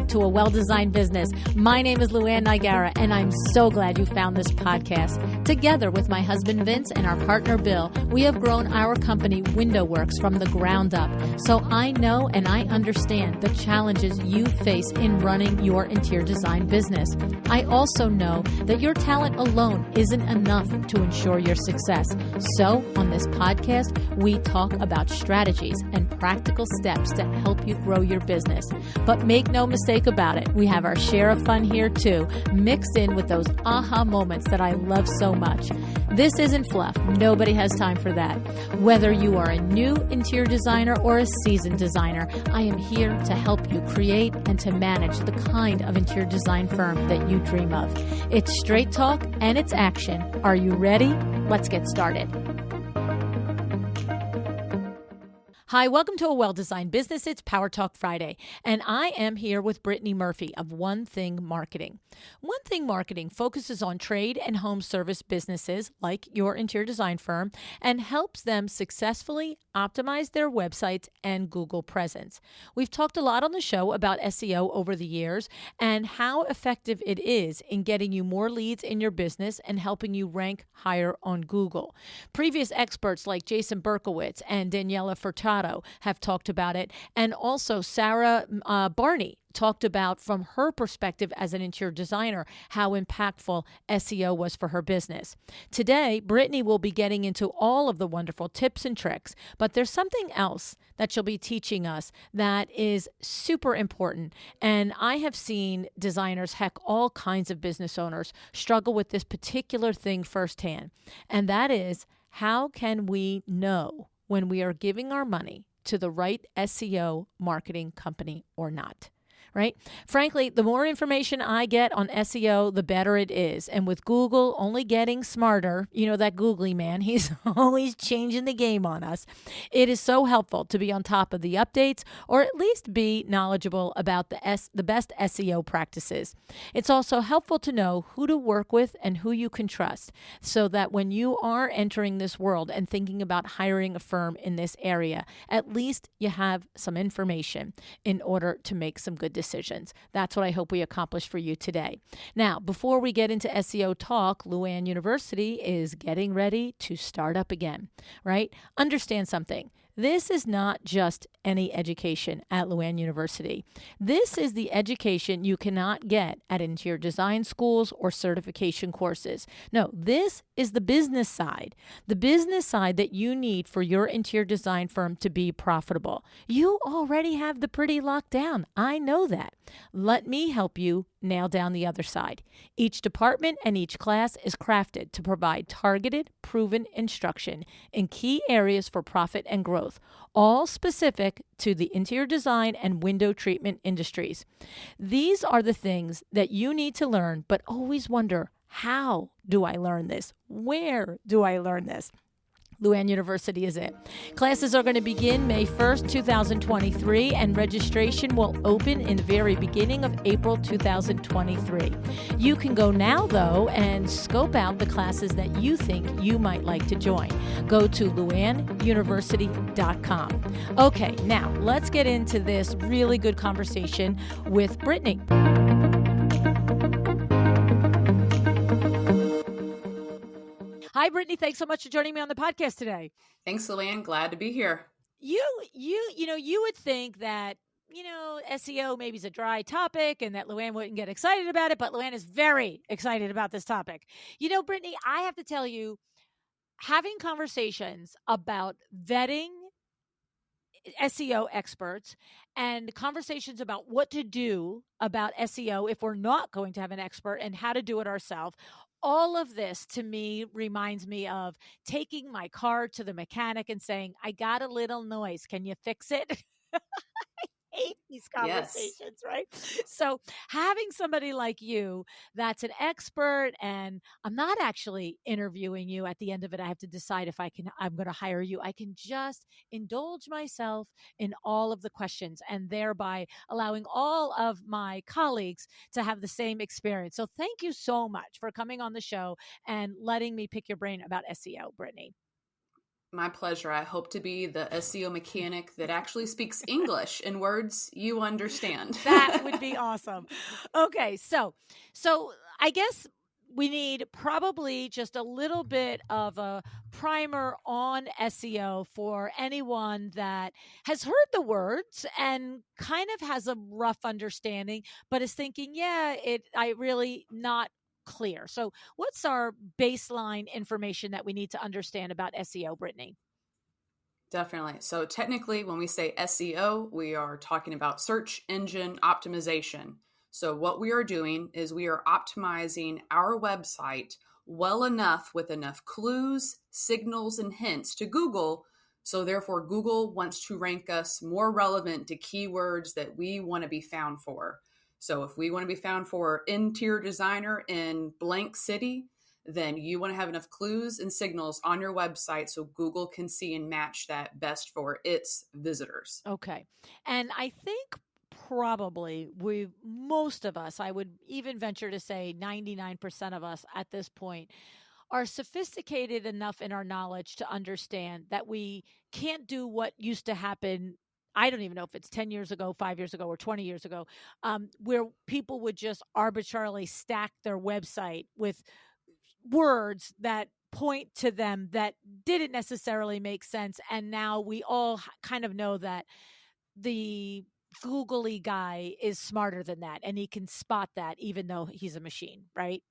back to A Well-Designed Business. My name is LuAnn Nigara, and I'm so glad you found this podcast. Together with my husband Vince and our partner Bill, we have grown our company WindowWorks from the ground up. So I know and I understand the challenges you face in running your interior design business. I also know that your talent alone isn't enough to ensure your success. So on this podcast, we talk about strategies and practical steps to help you grow your business. But make no mistake about it, we have our share of fun here too, mixed in with those aha moments that I love so much. This isn't fluff. Nobody has time for that. Whether you are a new interior designer or a seasoned designer, I am here to help you create and to manage the kind of interior design firm that you dream of. It's straight talk and it's action. Are you ready? Let's get started. Hi, welcome to A Well-Designed Business. It's Power Talk Friday, and I am here with Brittany Murphy of One Thing Marketing. One Thing Marketing focuses on trade and home service businesses like your interior design firm and helps them successfully optimize their websites and Google presence. We've talked a lot on the show about SEO over the years and how effective it is in getting you more leads in your business and helping you rank higher on Google. Previous experts like Jason Berkowitz and Daniela Furtado have talked about it, and also Sarah Barney talked about from her perspective as an interior designer how impactful SEO was for her business. Today, Brittany will be getting into all of the wonderful tips and tricks, but there's something else that she'll be teaching us that is super important. And I have seen designers, heck, all kinds of business owners struggle with this particular thing firsthand. And that is, how can we know when we are giving our money to the right SEO marketing company or not? Right? Frankly, the more information I get on SEO, the better it is. And with Google only getting smarter, you know, that googly man, he's always changing the game on us. It is so helpful to be on top of the updates or at least be knowledgeable about the best SEO practices. It's also helpful to know who to work with and who you can trust so that when you are entering this world and thinking about hiring a firm in this area, at least you have some information in order to make some good decisions. That's what I hope we accomplish for you today. Now, before we get into SEO talk, LuAnn University is getting ready to start up again, right? Understand something. This is not just any education at LuAnn University. This is the education you cannot get at interior design schools or certification courses. No, this is the business side that you need for your interior design firm to be profitable. You already have the pretty locked down. I know that. Let me help you nail down the other side. Each department and each class is crafted to provide targeted, proven instruction in key areas for profit and growth, all specific to the interior design and window treatment industries. These are the things that you need to learn, but always wonder, how do I learn this? Where do I learn this? LuAnn University is it. Classes are going to begin May 1st, 2023, and registration will open in the very beginning of April 2023. You can go now, though, and scope out the classes that you think you might like to join. Go to LuAnnUniversity.com. Okay, now let's get into this really good conversation with Brittany. Hi, Brittany. Thanks so much for joining me on the podcast today. Thanks, LuAnn. Glad to be here. You would think that, SEO maybe is a dry topic and that LuAnn wouldn't get excited about it, but LuAnn is very excited about this topic. Brittany, I have to tell you, having conversations about vetting SEO experts and conversations about what to do about SEO if we're not going to have an expert and how to do it ourselves. All of this to me reminds me of taking my car to the mechanic and saying, I got a little noise. Can you fix it? I hate these conversations, right? So having somebody like you that's an expert, and I'm not actually interviewing you at the end of it. I have to decide if I'm going to hire you. I can just indulge myself in all of the questions and thereby allowing all of my colleagues to have the same experience. So thank you so much for coming on the show and letting me pick your brain about SEO, Brittany. My pleasure. I hope to be the SEO mechanic that actually speaks English in words you understand. That would be awesome. Okay, so I guess we need probably just a little bit of a primer on SEO for anyone that has heard the words and kind of has a rough understanding, but is thinking, yeah, I really not clear. So, what's our baseline information that we need to understand about SEO, Brittany? Definitely. So, technically, when we say SEO, we are talking about search engine optimization. So, what we are doing is we are optimizing our website well enough with enough clues, signals, and hints to Google. So, therefore, Google wants to rank us more relevant to keywords that we want to be found for. So, if we want to be found for interior designer in blank city, then you want to have enough clues and signals on your website so Google can see and match that best for its visitors. Okay. And I think probably most of us, I would even venture to say 99% of us at this point, are sophisticated enough in our knowledge to understand that we can't do what used to happen. I don't even know if it's 10 years ago, 5 years ago, or 20 years ago, where people would just arbitrarily stack their website with words that point to them that didn't necessarily make sense. And now we all kind of know that the googly guy is smarter than that and he can spot that even though he's a machine, right?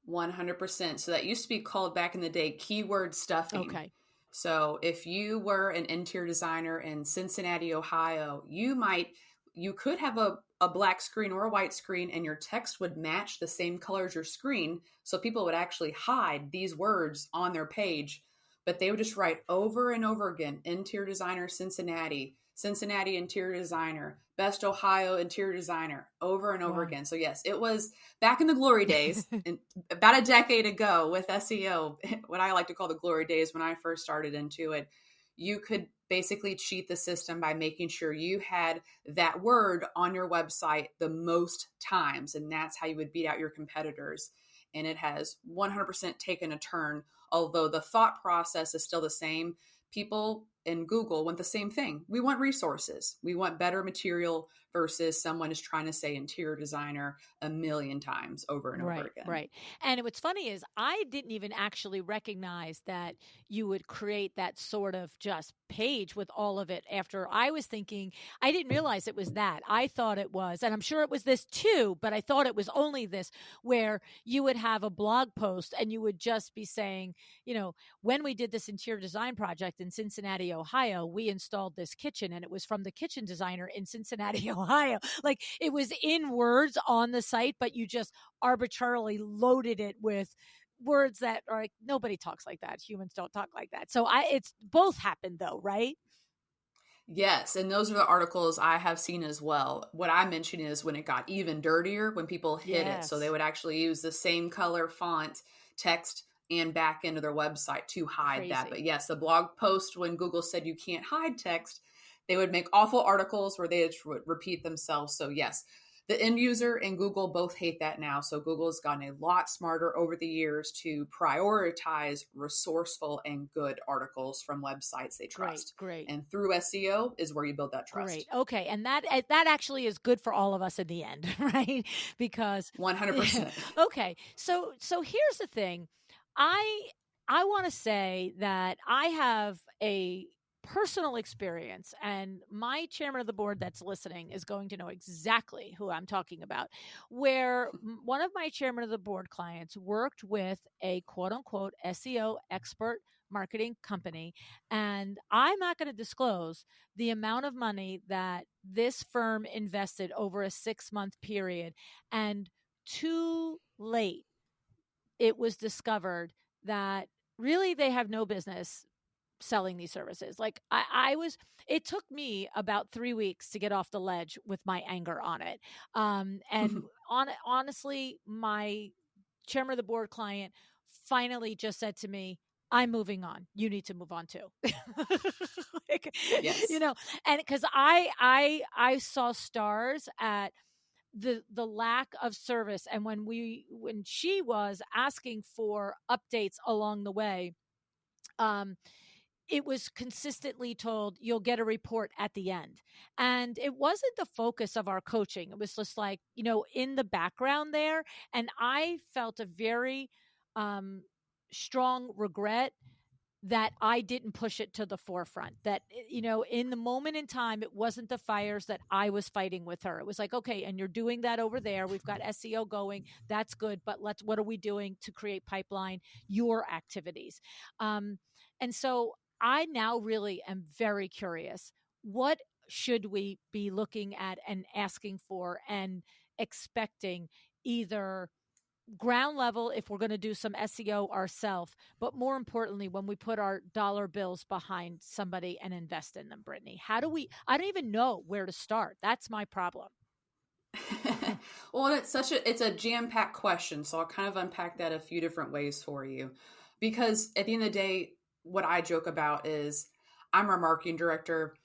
100%. So that used to be called back in the day keyword stuffing. Okay. So if you were an interior designer in Cincinnati, Ohio, you could have a black screen or a white screen and your text would match the same color as your screen. So people would actually hide these words on their page, but they would just write over and over again, interior designer Cincinnati, Cincinnati interior designer, best Ohio interior designer, over and over Wow. again. So yes, it was back in the glory days, and about a decade ago with SEO, what I like to call the glory days when I first started into it, you could basically cheat the system by making sure you had that word on your website the most times. And that's how you would beat out your competitors. And it has 100% taken a turn, although the thought process is still the same. People in Google want the same thing. We want resources. We want better material versus someone is trying to say interior designer a million times over and over Right, again. right. And what's funny is I didn't even actually recognize that you would create that sort of just page with all of it after I was thinking, I didn't realize it was that. I thought it was, and I'm sure it was this too, but I thought it was only this, where you would have a blog post and you would just be saying, when we did this interior design project in Cincinnati, Ohio, we installed this kitchen and it was from the kitchen designer in Cincinnati, Ohio. Like it was in words on the site, but you just arbitrarily loaded it with words that are like nobody talks like that. Humans don't talk like that. So it's both happened though, right? Yes, and those are the articles I have seen as well. What I mentioned is when it got even dirtier, when people hid it. So they Yes. would actually use the same color font, text, and back into their website to hide that. Crazy. But yes, the blog post when Google said you can't hide text, they would make awful articles where they would repeat themselves. So yes, the end user and Google both hate that now. So Google has gotten a lot smarter over the years to prioritize resourceful and good articles from websites they Great, trust. great. And through SEO is where you build that Great. trust. Okay, and that actually is good for all of us in the end, right? Because 100%. okay. So here's the thing. I I want to say that I have a personal experience and my chairman of the board that's listening is going to know exactly who I'm talking about, where one of my chairman of the board clients worked with a quote unquote SEO expert marketing company, and I'm not going to disclose the amount of money that this firm invested over a 6-month period. And too late, it was discovered that really they have no business selling these services. Like it took me about 3 weeks to get off the ledge with my anger on it. And honestly, my chairman of the board client finally just said to me, I'm moving on. You need to move on too. like, you Yes. know, and because I saw stars at the lack of service, and when she was asking for updates along the way, um it was consistently told you'll get a report at the end. And it wasn't the focus of our coaching. It was just like, in the background there. And I felt a very strong regret that I didn't push it to the forefront. That, in the moment in time, it wasn't the fires that I was fighting with her. It was like, okay, and you're doing that over there. We've got SEO going. That's good. But what are we doing to create pipeline, your activities? And so I now really am very curious. What should we be looking at and asking for and expecting, either ground level if we're going to do some SEO ourselves, but more importantly, when we put our dollar bills behind somebody and invest in them, Brittany? I don't even know where to start. That's my problem. Well, it's a jam-packed question, so I'll kind of unpack that a few different ways for you. Because at the end of the day, what I joke about is I'm our marketing director.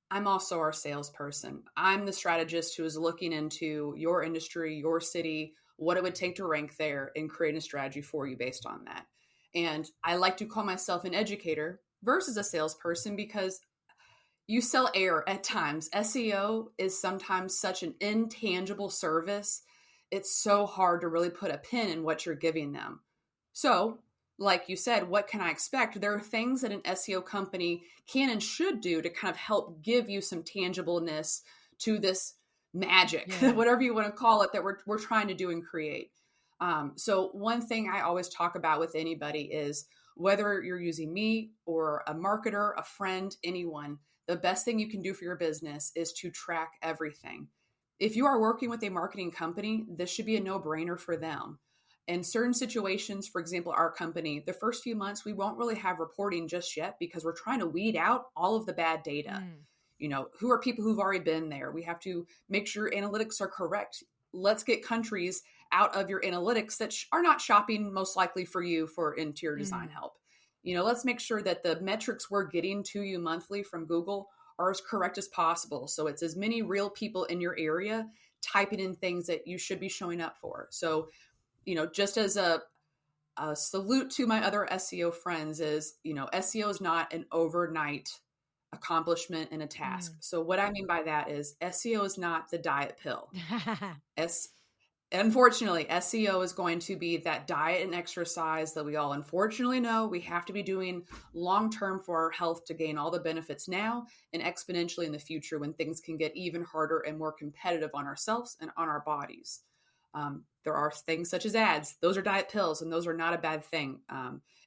I'm also our salesperson. I'm the strategist who is looking into your industry, your city, what it would take to rank there, and create a strategy for you based on that. And I like to call myself an educator versus a salesperson because you sell air at times. SEO is sometimes such an intangible service. It's so hard to really put a pin in what you're giving them. So, like you said, what can I expect? There are things that an SEO company can and should do to kind of help give you some tangibleness to this magic, whatever you want to call it, that we're trying to do and create. So one thing I always talk about with anybody is whether you're using me or a marketer, a friend, anyone, the best thing you can do for your business is to track everything. If you are working with a marketing company, this should be a no-brainer for them. In certain situations, for example, our company, the first few months, we won't really have reporting just yet because we're trying to weed out all of the bad data. Who are people who've already been there? We have to make sure analytics are correct. Let's get countries out of your analytics that are not shopping most likely for you for interior design help. Let's make sure that the metrics we're getting to you monthly from Google are as correct as possible. So it's as many real people in your area typing in things that you should be showing up for. So, just as a salute to my other SEO friends is, SEO is not an overnight accomplishment and a task. So what I mean by that is SEO is not the diet pill. Unfortunately, SEO is going to be that diet and exercise that we all unfortunately know we have to be doing long-term for our health to gain all the benefits now and exponentially in the future when things can get even harder and more competitive on ourselves and on our bodies. There are things such as ads. Those are diet pills, and those are not a bad thing.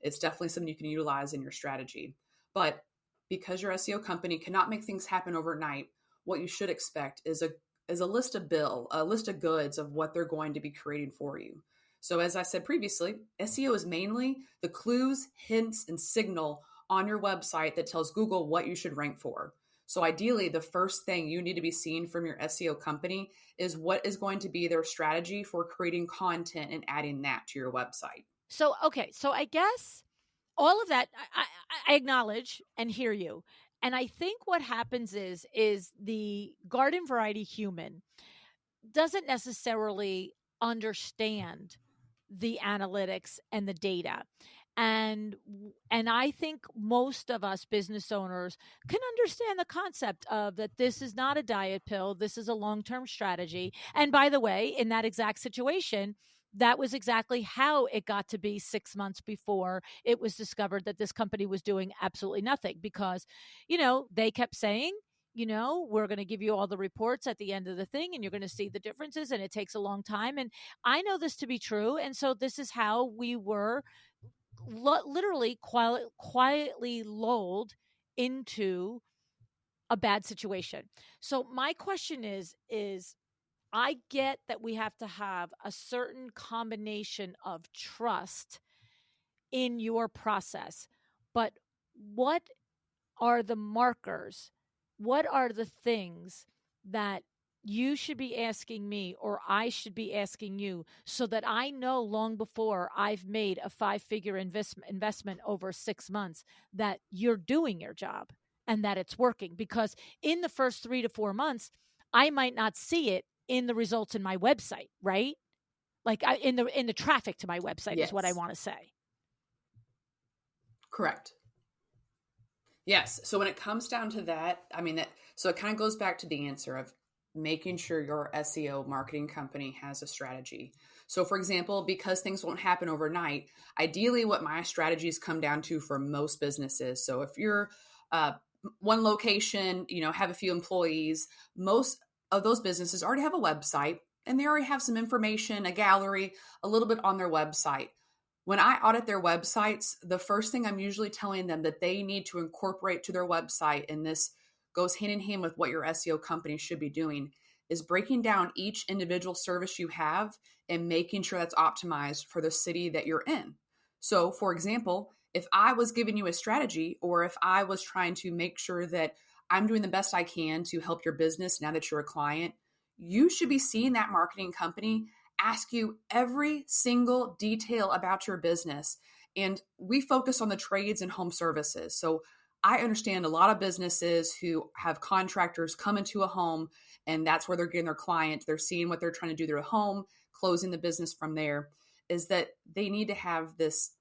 It's definitely something you can utilize in your strategy. But because your SEO company cannot make things happen overnight, what you should expect is a list of goods of what they're going to be creating for you. So as I said previously, SEO is mainly the clues, hints, and signal on your website that tells Google what you should rank for. So ideally, the first thing you need to be seeing from your SEO company is what is going to be their strategy for creating content and adding that to your website. So, okay. So I guess all of that, I acknowledge and hear you. And I think what happens is the garden variety human doesn't necessarily understand the analytics and the data. And I think most of us business owners can understand the concept of that this is not a diet pill, this is a long-term strategy. And by the way, in that exact situation, that was exactly how it got to be 6 months before it was discovered that this company was doing absolutely nothing because, they kept saying, we're going to give you all the reports at the end of the thing and you're going to see the differences and it takes a long time. And I know this to be true. And so this is how we were literally quietly lulled into a bad situation. So my question is I get that we have to have a certain combination of trust in your process, but what are the markers? What are the things that you should be asking me or I should be asking you so that I know long before I've made a 5-figure investment over 6 months that you're doing your job and that it's working? Because in the first 3 to 4 months, I might not see it in the results in my website, right? Like in the traffic to my website is what I want to say. Correct. Yes. So when it comes down to that, I mean, so it kind of goes back to the answer of making sure your SEO marketing company has a strategy. So, for example, because things won't happen overnight, ideally, what my strategies come down to for most businesses. So, if you're uh, one location, have a few employees, most of those businesses already have a website and they already have some information, a gallery, a little bit on their website. When I audit their websites, the first thing I'm usually telling them that they need to incorporate to their website, and this goes hand in hand with what your SEO company should be doing, is breaking down each individual service you have and making sure that's optimized for the city that you're in. So, for example, if I was giving you a strategy, or if I was trying to make sure that I'm doing the best I can to help your business now that you're a client, you should be seeing that marketing company ask you every single detail about your business. And we focus on the trades and home services. So I understand a lot of businesses who have contractors come into a home and that's where they're getting their client. They're seeing what they're trying to do to their home, closing the business from there. Is that they need to have this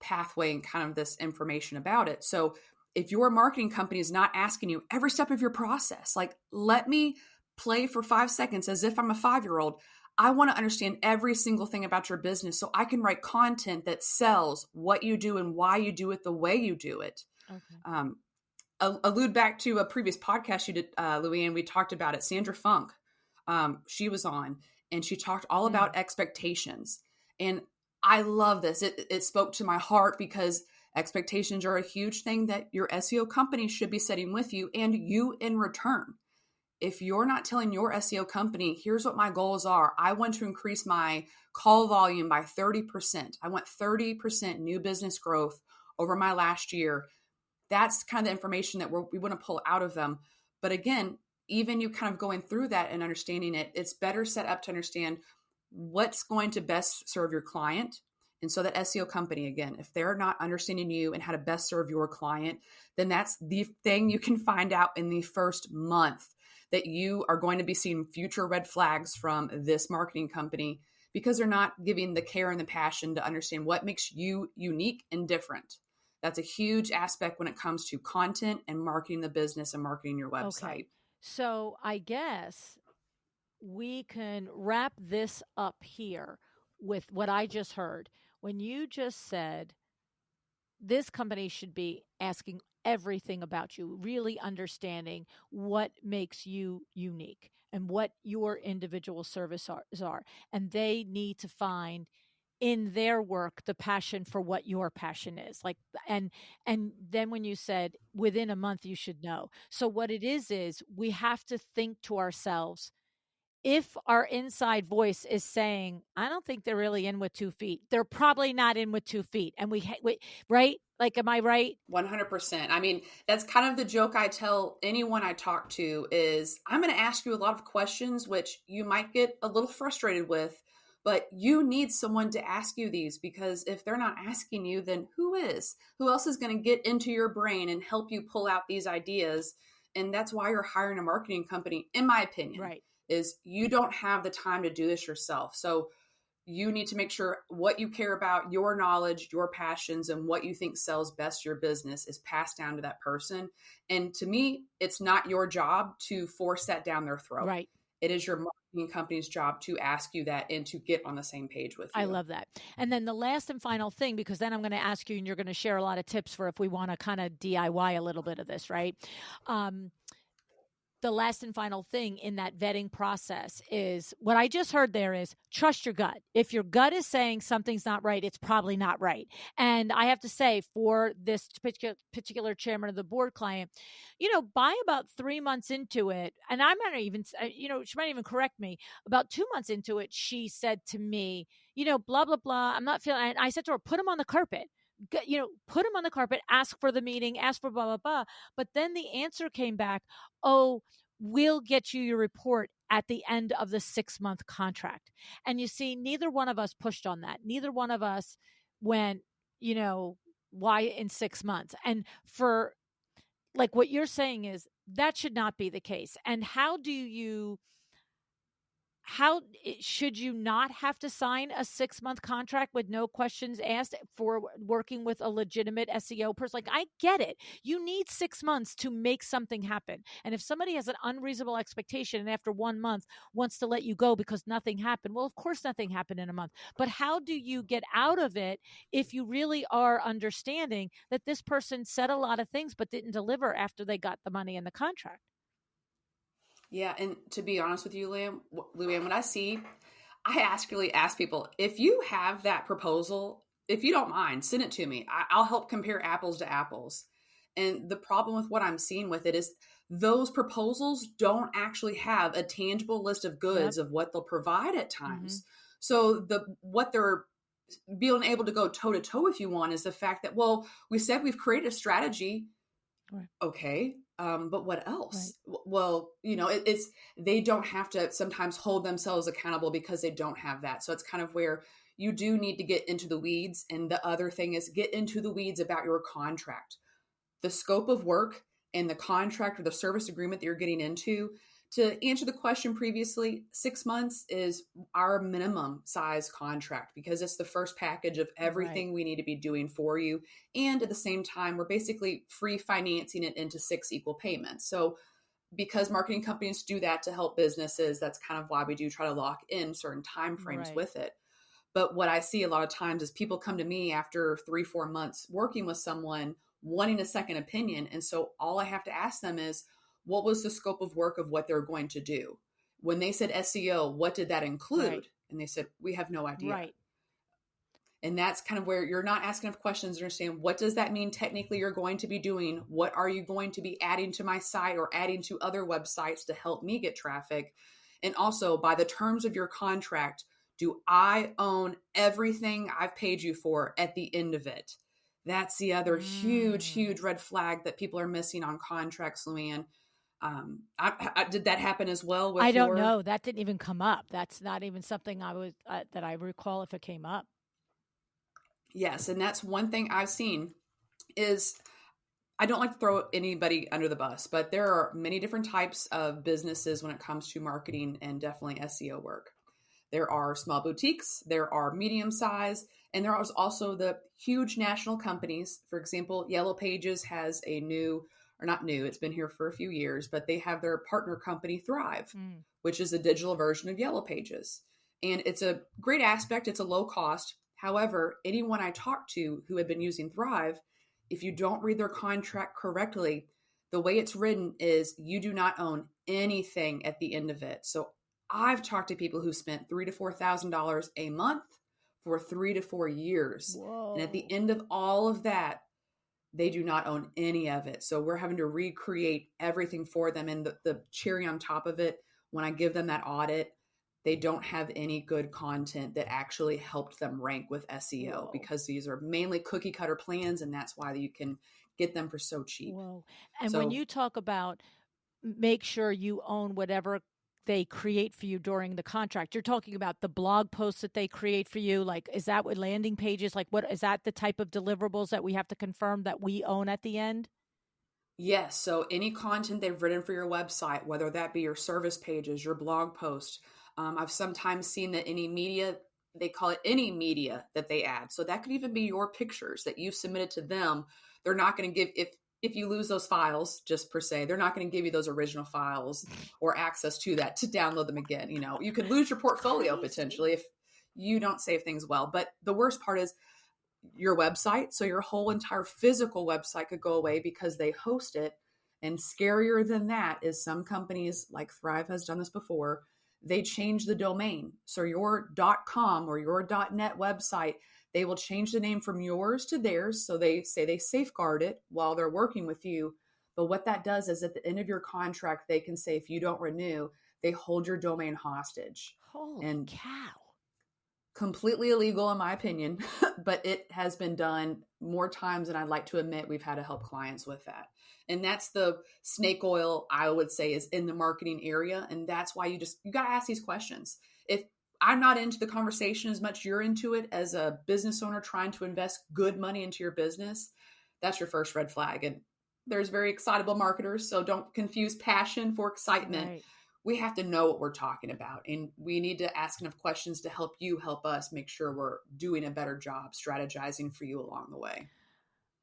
pathway and kind of this information about it. So if your marketing company is not asking you every step of your process, like, let me play for 5 seconds as if I'm a 5-year-old. I want to understand every single thing about your business so I can write content that sells what you do and why you do it the way you do it. Okay. Um, Allude back to a previous podcast you did, LuAnn. We talked about it. Sandra Funk, she was on, and she talked all about expectations. And I love this. It spoke to my heart because expectations are a huge thing that your SEO company should be setting with you and you in return. If you're not telling your SEO company, here's what my goals are. I want to increase my call volume by 30%. I want 30% new business growth over my last year. That's kind of the information that we want to pull out of them. But again, even you kind of going through that and understanding it, it's better set up to understand what's going to best serve your client. And so that SEO company, again, if they're not understanding you and how to best serve your client, then that's the thing you can find out in the first month, that you are going to be seeing future red flags from this marketing company because they're not giving the care and the passion to understand what makes you unique and different. That's a huge aspect when it comes to content and marketing the business and marketing your website. Okay. So I guess we can wrap this up here with what I just heard. When you just said this company should be asking everything about you, really understanding what makes you unique and what your individual services are. And they need to find in their work the passion for what your passion is, like, and then when you said within a month you should know, so what it is we have to think to ourselves, if our inside voice is saying, I don't think they're really in with 2 feet, they're probably not in with 2 feet. And we right? Like, am I right? 100%. I mean, that's kind of the joke I tell anyone I talk to is I'm going to ask you a lot of questions, which you might get a little frustrated with, but you need someone to ask you these, because if they're not asking you, then who is? Who else is going to get into your brain and help you pull out these ideas? And that's why you're hiring a marketing company, in my opinion, Right. is you don't have the time to do this yourself. So you need to make sure what you care about, your knowledge, your passions, and what you think sells best your business is passed down to that person. And to me, it's not your job to force that down their throat. Right. It is your marketing company's job to ask you that and to get on the same page with you. I love that. And then the last and final thing, because then I'm going to ask you and you're going to share a lot of tips for if we want to kind of DIY a little bit of this, right? The last and final thing in that vetting process is what I just heard there is trust your gut. If your gut is saying something's not right, it's probably not right. And I have to say, for this particular chairman of the board client, by about 3 months into it, and I'm not even, she might even correct me, about 2 months into it, she said to me, blah, blah, blah, I'm not feeling, and I said to her, put him on the carpet. Put him on the carpet, ask for the meeting, ask for blah, blah, blah. But then the answer came back, oh, we'll get you your report at the end of the 6-month contract. And you see, neither one of us pushed on that. Neither one of us went, why in 6 months? And for like what you're saying is that should not be the case. And how do you how should you not have to sign a 6-month contract with no questions asked for working with a legitimate SEO person? Like, I get it. You need 6 months to make something happen. And if somebody has an unreasonable expectation and after 1 month wants to let you go because nothing happened, well, of course, nothing happened in a month. But how do you get out of it if you really are understanding that this person said a lot of things but didn't deliver after they got the money in the contract? Yeah, and to be honest with you, LuAnn, what I actually ask people, if you have that proposal, if you don't mind, send it to me. I'll help compare apples to apples. And the problem with what I'm seeing with it is those proposals don't actually have a tangible list of Yep. goods of what they'll provide at Mm-hmm. times. So what they're being able to go toe to toe with you on is the fact that, well, we said we've created a strategy. Right. Okay, but what Right. else? Well, it's they don't have to sometimes hold themselves accountable because they don't have that. So it's kind of where you do need to get into the weeds. And the other thing is get into the weeds about your contract, the scope of work, and the contract or the service agreement that you're getting into. To answer the question previously, 6 months is our minimum size contract because it's the first package of Right. everything we need to be doing for you. And at the same time, we're basically free financing it into 6 equal payments. So because marketing companies do that to help businesses, that's kind of why we do try to lock in certain timeframes Right. with it. But what I see a lot of times is people come to me after 3, 4 months working with someone wanting a second opinion. And so all I have to ask them is, what was the scope of work of what they're going to do? When they said SEO, what did that Right. include? And they said, we have no idea. Right. And that's kind of where you're not asking enough questions to understand, what does that mean technically you're going to be doing? What are you going to be adding to my site or adding to other websites to help me get traffic? And also, by the terms of your contract, do I own everything I've paid you for at the end of it? That's the other huge, Mm. huge red flag that people are missing on contracts, LuAnn. Did that happen as well I with don't your? know. That didn't even come up. That's not even something I was that I recall if it came up. Yes, and that's one thing I've seen is, I don't like to throw anybody under the bus, but there are many different types of businesses when it comes to marketing and definitely SEO work. There are small boutiques, there are medium size, and there are also the huge national companies. For example, Yellow Pages has a new, or not new, it's been here for a few years, but they have their partner company Thrive, Mm. which is a digital version of Yellow Pages. And it's a great aspect, it's a low cost. However, anyone I talked to who had been using Thrive, if you don't read their contract correctly, the way it's written is you do not own anything at the end of it. So I've talked to people who spent $3,000 to $4,000 a month for 3 to 4 years. And at the Whoa. end of all of that, they do not own any of it. So we're having to recreate everything for them. And the cherry on top of it, when I give them that audit, they don't have any good content that actually helped them rank with SEO Whoa. because these are mainly cookie cutter plans. And that's why you can get them for so cheap. Whoa. And when So you talk about make sure you own whatever they create for you during the contract, you're talking about the blog posts that they create for you. Like, is that what landing pages? Like, what is that the type of deliverables that we have to confirm that we own at the end? yes. So any content they've written for your website, whether that be your service pages, your blog post, I've sometimes seen that any media, they call it any media that they add. So that could even be your pictures that you've submitted to them. They're not going to give, if you lose those files, just per se, they're not going to give you those original files or access to that to download them again. You could lose your portfolio Crazy. potentially if you don't save things well. But the worst part is your website. So your whole entire physical website could go away because they host it. And scarier than that is some companies like Thrive has done this before. They change the domain. So your .com or your .net website, they will change the name from yours to theirs. So they say they safeguard it while they're working with you. But what that does is at the end of your contract, they can say if you don't renew, they hold your domain hostage. Holy And cow. completely illegal in my opinion, but it has been done more times than I'd like to admit. We've had to help clients with that. And that's the snake oil, I would say, is in the marketing area. And that's why you got to ask these questions. If I'm not into the conversation as much you're into it as a business owner trying to invest good money into your business, that's your first red flag. And there's very excitable marketers, so don't confuse passion for excitement. Right. we have to know what we're talking about. And we need to ask enough questions to help you help us make sure we're doing a better job strategizing for you along the way.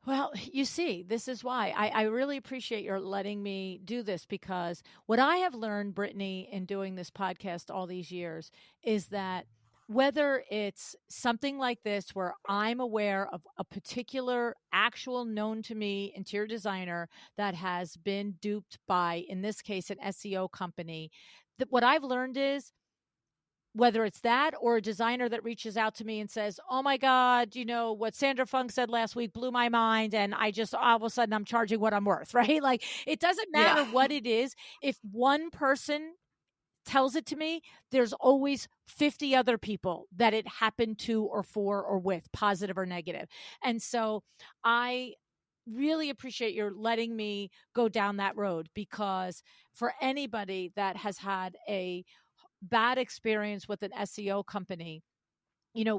Well, you see, this is why I really appreciate your letting me do this, because what I have learned, Brittany, in doing this podcast all these years is that whether it's something like this where I'm aware of a particular actual known to me interior designer that has been duped by, in this case, an SEO company, that what I've learned is whether it's that or a designer that reaches out to me and says, "Oh my God, what Sandra Funk said last week blew my mind. And I just all of a sudden I'm charging what I'm worth," right? Like, it doesn't Yeah. matter what it is. If one person tells it to me, there's always 50 other people that it happened to or for or with, positive or negative. And so I really appreciate your letting me go down that road, because for anybody that has had a bad experience with an SEO company,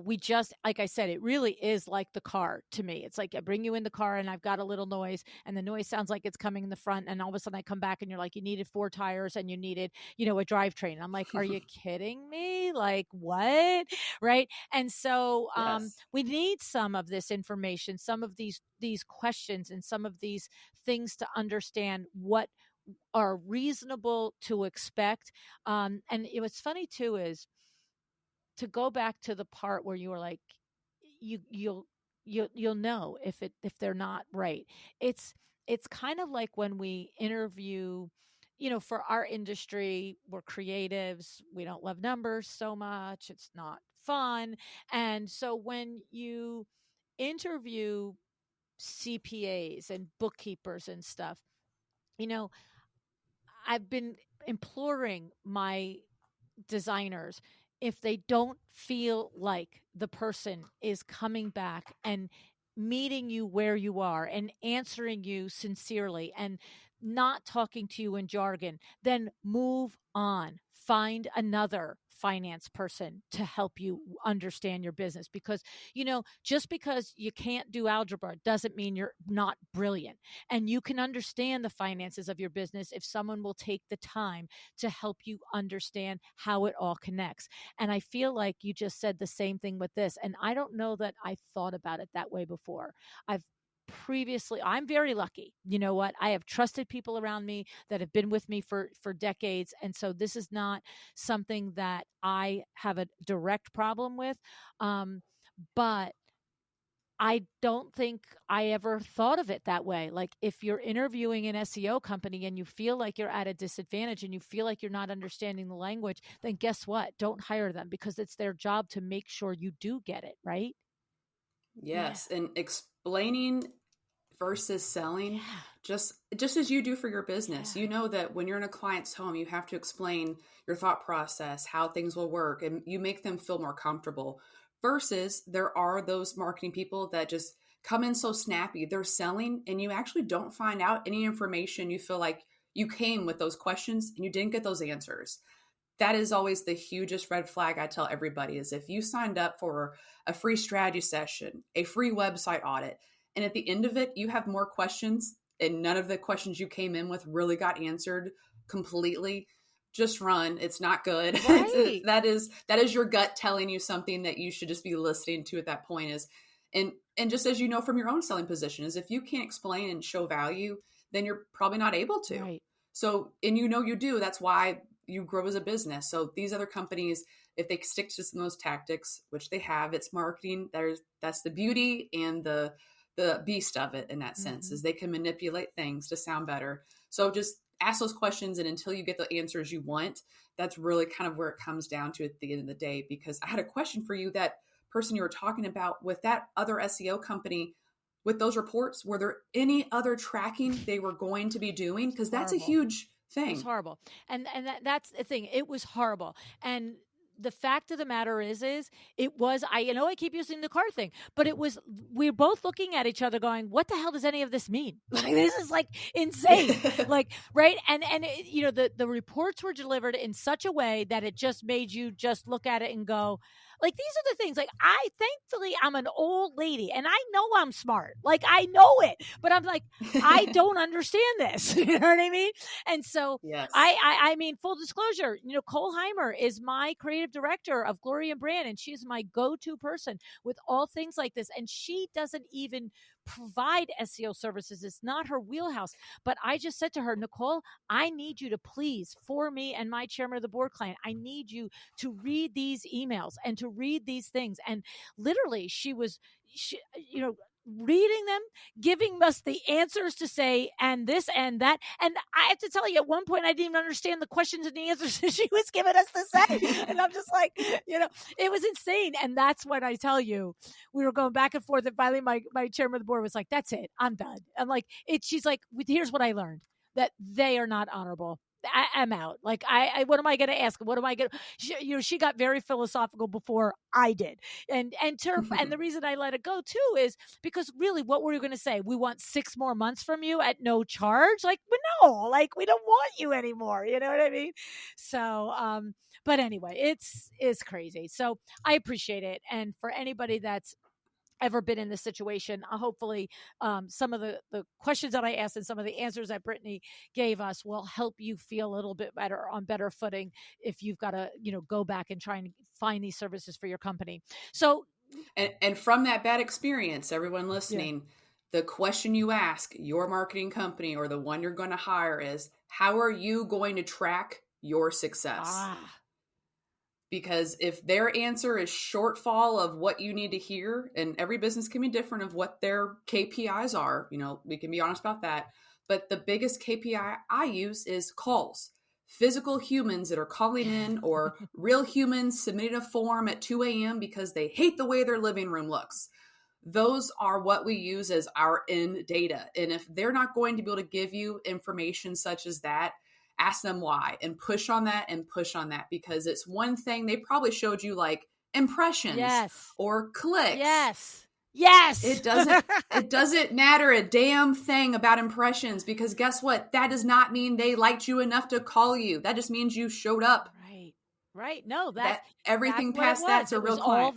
we just, like I said, it really is like the car to me. It's like I bring you in the car and I've got a little noise, and the noise sounds like it's coming in the front. And all of a sudden I come back and you're like, you needed 4 tires and you needed, a drivetrain. I'm like, are you kidding me? Like, what? Right. And so Yes. we need some of this information, some of these questions, and some of these things to understand what are reasonable to expect. And what's funny too is to go back to the part where you were like, you'll know if they're not right. It's kind of like when we interview, for our industry, we're creatives, we don't love numbers so much, it's not fun. And so when you interview CPAs and bookkeepers and stuff, you know I've been imploring my designers, if they don't feel like the person is coming back and meeting you where you are and answering you sincerely and not talking to you in jargon, then move on. Find another finance person to help you understand your business, because just because you can't do algebra doesn't mean you're not brilliant, and you can understand the finances of your business if someone will take the time to help you understand how it all connects. And I feel like you just said the same thing with this. And I don't know that I thought about it that way before. I'm very lucky. You know what? I have trusted people around me that have been with me for decades. And so this is not something that I have a direct problem with. But I don't think I ever thought of it that way. Like, if you're interviewing an SEO company and you feel like you're at a disadvantage and you feel like you're not understanding the language, then guess what? Don't hire them, because it's their job to make sure you do get it, right? Yeah. Yes. And explaining versus selling, Yeah. just as you do for your business. Yeah. You know that when you're in a client's home, you have to explain your thought process, how things will work, and you make them feel more comfortable. Versus there are those marketing people that just come in so snappy, they're selling, and you actually don't find out any information. You feel like you came with those questions and you didn't get those answers. That is always the hugest red flag I tell everybody, is if you signed up for a free strategy session, a free website audit, and at the end of it, you have more questions and none of the questions you came in with really got answered completely, just run. It's not good. Right. That is your gut telling you something that you should just be listening to at that point. And just as you know from your own selling position, is if you can't explain and show value, then you're probably not able to. Right. So, and you do, that's why you grow as a business. So these other companies, if they stick to some of those tactics, which they have, it's marketing. That's the beauty and the beast of it in that sense, is they can manipulate things to sound better. So just ask those questions, and until you get the answers you want, that's really kind of where it comes down to at the end of the day. Because I had a question for you, that person you were talking about with that other SEO company, with those reports, were there any other tracking they were going to be doing? Because that's a Horrible. huge thing. It was horrible. And that's the thing. It was horrible. And the fact of the matter is it was, I keep using the car thing, but we're both looking at each other going, what the hell does any of this mean? Like, this is like insane. Like, right. And the reports were delivered in such a way that it just made you just look at it and go, Like, these are the things, like, thankfully, I'm an old lady and I know I'm smart. Like, I know it, but I'm like, I don't understand this. You know what I mean? And so Yes. I mean, full disclosure, Cole Heimer is my creative director of Glory and Brand, and she's my go-to person with all things like this. And she doesn't even provide SEO services. It's not her wheelhouse. But I just said to her, Nicole, I need you to please, for me and my chairman of the board client, I need you to read these emails and to read these things. And literally, she, reading them, giving us the answers to say, and this and that. And I have to tell you, at one point, I didn't even understand the questions and the answers that she was giving us to say. And I'm just like, it was insane. And that's when I tell you, we were going back and forth. And finally, my chairman of the board was like, that's it. I'm done. I'm like, she's like, here's what I learned, that they are not honorable. I'm out. Like, what am I going to ask? What am I going to, she got very philosophical before I did. And the reason I let it go too is because really, what were you going to say? We want 6 more months from you at no charge? Like, no, like, we don't want you anymore. You know what I mean? So, but anyway, it's crazy. So I appreciate it. And for anybody that's ever been in this situation, hopefully some of the questions that I asked and some of the answers that Brittany gave us will help you feel a little bit better, on better footing, if you've got to go back and try and find these services for your company. So and from that bad experience, everyone listening, the question you ask your marketing company or the one you're going to hire is, how are you going to track your success? Because if their answer is shortfall of what you need to hear, and every business can be different of what their KPIs are, we can be honest about that. But the biggest KPI I use is calls. Physical humans that are calling in, or real humans submitting a form at 2 a.m. because they hate the way their living room looks. Those are what we use as our end data. And if they're not going to be able to give you information such as that, ask them why, and push on that and push on that, because it's one thing they probably showed you, like impressions or clicks. Yes. It doesn't matter a damn thing about impressions, because guess what? That does not mean they liked you enough to call you. That just means you showed up. Right. No, that everything that's past that's a real client. All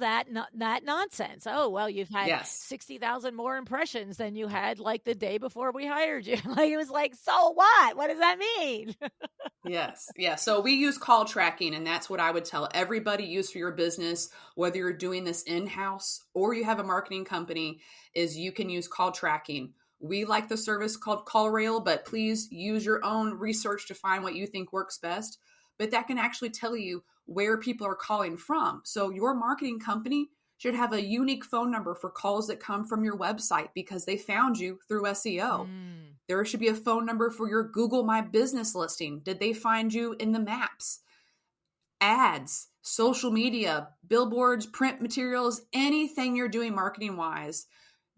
that nonsense. Oh, well, you've had 60,000 more impressions than you had like the day before we hired you. Like, it was like, so what? What does that mean? Yes. Yeah. So we use call tracking, and that's what I would tell everybody use for your business, whether you're doing this in-house or you have a marketing company, is you can use call tracking. We like the service called CallRail, but please use your own research to find what you think works best. But that can actually tell you where people are calling from. So your marketing company should have a unique phone number for calls that come from your website because they found you through SEO. There should be a phone number for your Google My Business listing. Did they find you in the maps? Ads, social media, billboards, print materials, anything you're doing marketing-wise,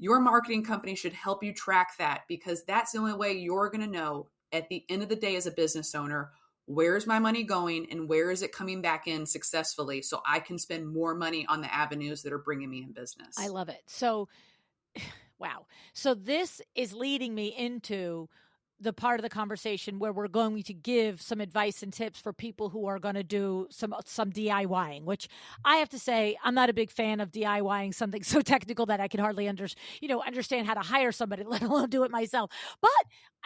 your marketing company should help you track that, because that's the only way you're going to know at the end of the day as a business owner, where's my money going and where is it coming back in successfully, so I can spend more money on the avenues that are bringing me in business. I love it. So, wow. So this is leading me into the part of the conversation where we're going to give some advice and tips for people who are going to do some DIYing, which I have to say, I'm not a big fan of DIYing something so technical that I can hardly understand how to hire somebody, let alone do it myself. But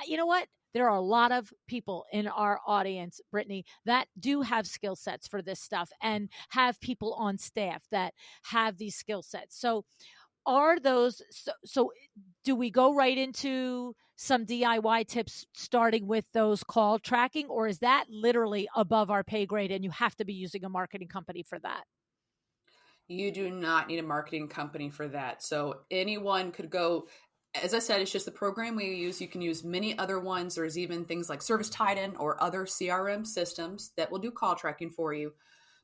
you know what? There are a lot of people in our audience, Brittany, that do have skill sets for this stuff and have people on staff that have these skill sets. So are those, so do we go right into some DIY tips starting with those call tracking, or is that literally above our pay grade and you have to be using a marketing company for that? You do not need a marketing company for that. So anyone could go. As I said, it's just the program we use. You can use many other ones. There's even things like ServiceTitan or other CRM systems that will do call tracking for you.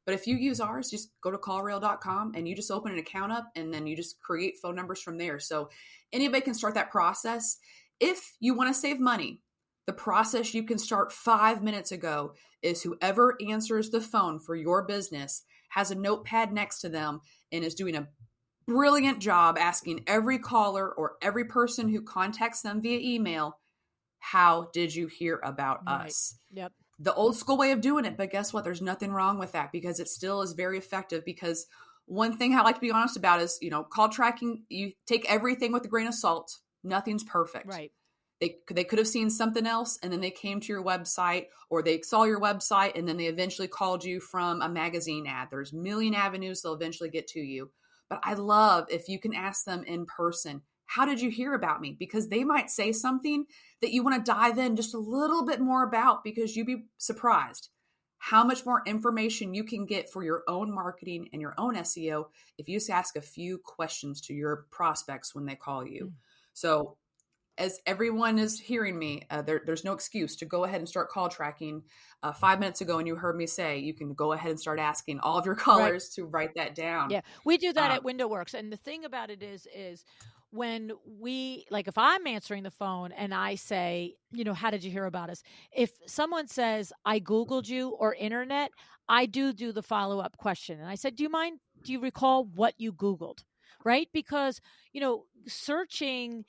But if you use ours, just go to callrail.com and you just open an account up, and then you just create phone numbers from there. So anybody can start that process. If you want to save money, the process you can start 5 minutes ago is whoever answers the phone for your business has a notepad next to them and is doing a brilliant job asking every caller or every person who contacts them via email, how did you hear about us? Yep. The old school way of doing it, but guess what? There's nothing wrong with that, because it still is very effective. Because one thing I like to be honest about is, call tracking, you take everything with a grain of salt. Nothing's perfect. Right. They could have seen something else and then they came to your website, or they saw your website and then they eventually called you from a magazine ad. There's a million avenues they'll eventually get to you. But I love if you can ask them in person, how did you hear about me? Because they might say something that you want to dive in just a little bit more about, because you'd be surprised how much more information you can get for your own marketing and your own SEO if you just ask a few questions to your prospects when they call you. So as everyone is hearing me, there's no excuse to go ahead and start call tracking. 5 minutes ago, and you heard me say, you can go ahead and start asking all of your callers to write that down. Yeah, we do that at WindowWorks. And the thing about it is when we, like, if I'm answering the phone and I say, how did you hear about us? If someone says, I Googled you or internet, I do the follow-up question. And I said, do you recall what you Googled? Right? Because, searching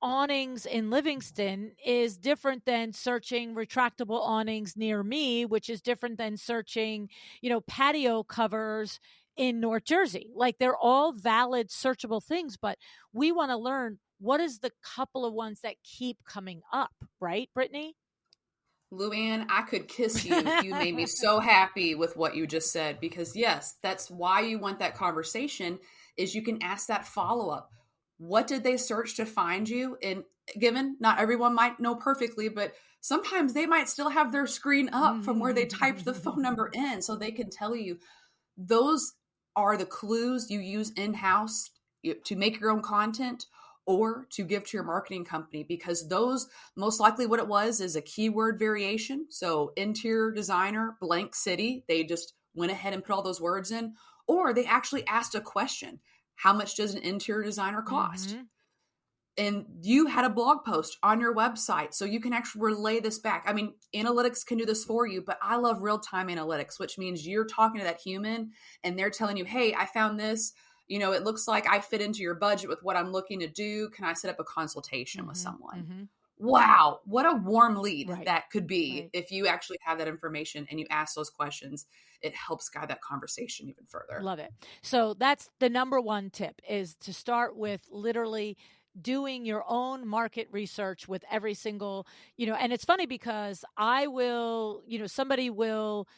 awnings in Livingston is different than searching retractable awnings near me, which is different than searching, patio covers in North Jersey. Like, they're all valid searchable things, but we want to learn what is the couple of ones that keep coming up, right, Brittany? LuAnn, I could kiss you. You made me so happy with what you just said, because yes, that's why you want that conversation, is you can ask that follow-up. What did they search to find you? And given not everyone might know perfectly, but sometimes they might still have their screen up from where they typed the phone number in, so they can tell you. Those are the clues you use in-house to make your own content or to give to your marketing company, because those, most likely what it was is a keyword variation. So interior designer, blank city, they just went ahead and put all those words in, or they actually asked a question. How much does an interior designer cost? And you had a blog post on your website, so you can actually relay this back. I mean, analytics can do this for you, but I love real-time analytics, which means you're talking to that human and they're telling you, hey, I found this. It looks like I fit into your budget with what I'm looking to do. Can I set up a consultation with someone? Wow, what a warm lead that could be if you actually have that information and you ask those questions. It helps guide that conversation even further. Love it. So that's the number one tip, is to start with literally doing your own market research with every single, and it's funny because I will, somebody will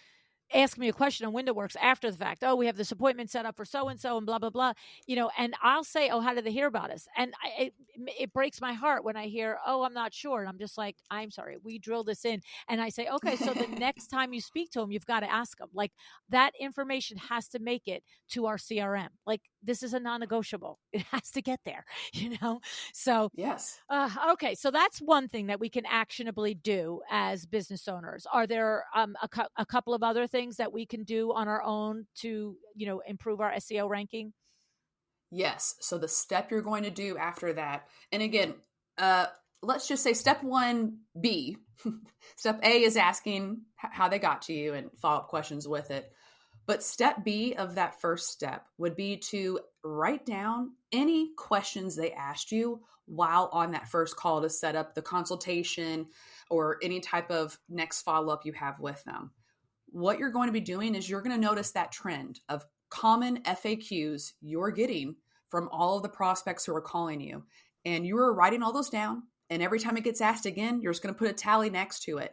ask me a question on WindowWorks after the fact. Oh, we have this appointment set up for so-and-so and blah, blah, blah, and I'll say, oh, how did they hear about us? And it breaks my heart when I hear, oh, I'm not sure. And I'm just like, I'm sorry, we drill this in. And I say, okay, so the next time you speak to them, you've got to ask them. Like, that information has to make it to our CRM. Like, this is a non-negotiable. It has to get there, So, yes. Okay. So that's one thing that we can actionably do as business owners. Are there a couple of other things that we can do on our own to, improve our SEO ranking? Yes. So the step you're going to do after that, and again, let's just say step 1B, step A is asking how they got to you and follow-up questions with it. But step B of that first step would be to write down any questions they asked you while on that first call to set up the consultation or any type of next follow-up you have with them. What you're going to be doing is you're going to notice that trend of common FAQs you're getting from all of the prospects who are calling you. And you are writing all those down. And every time it gets asked again, you're just going to put a tally next to it.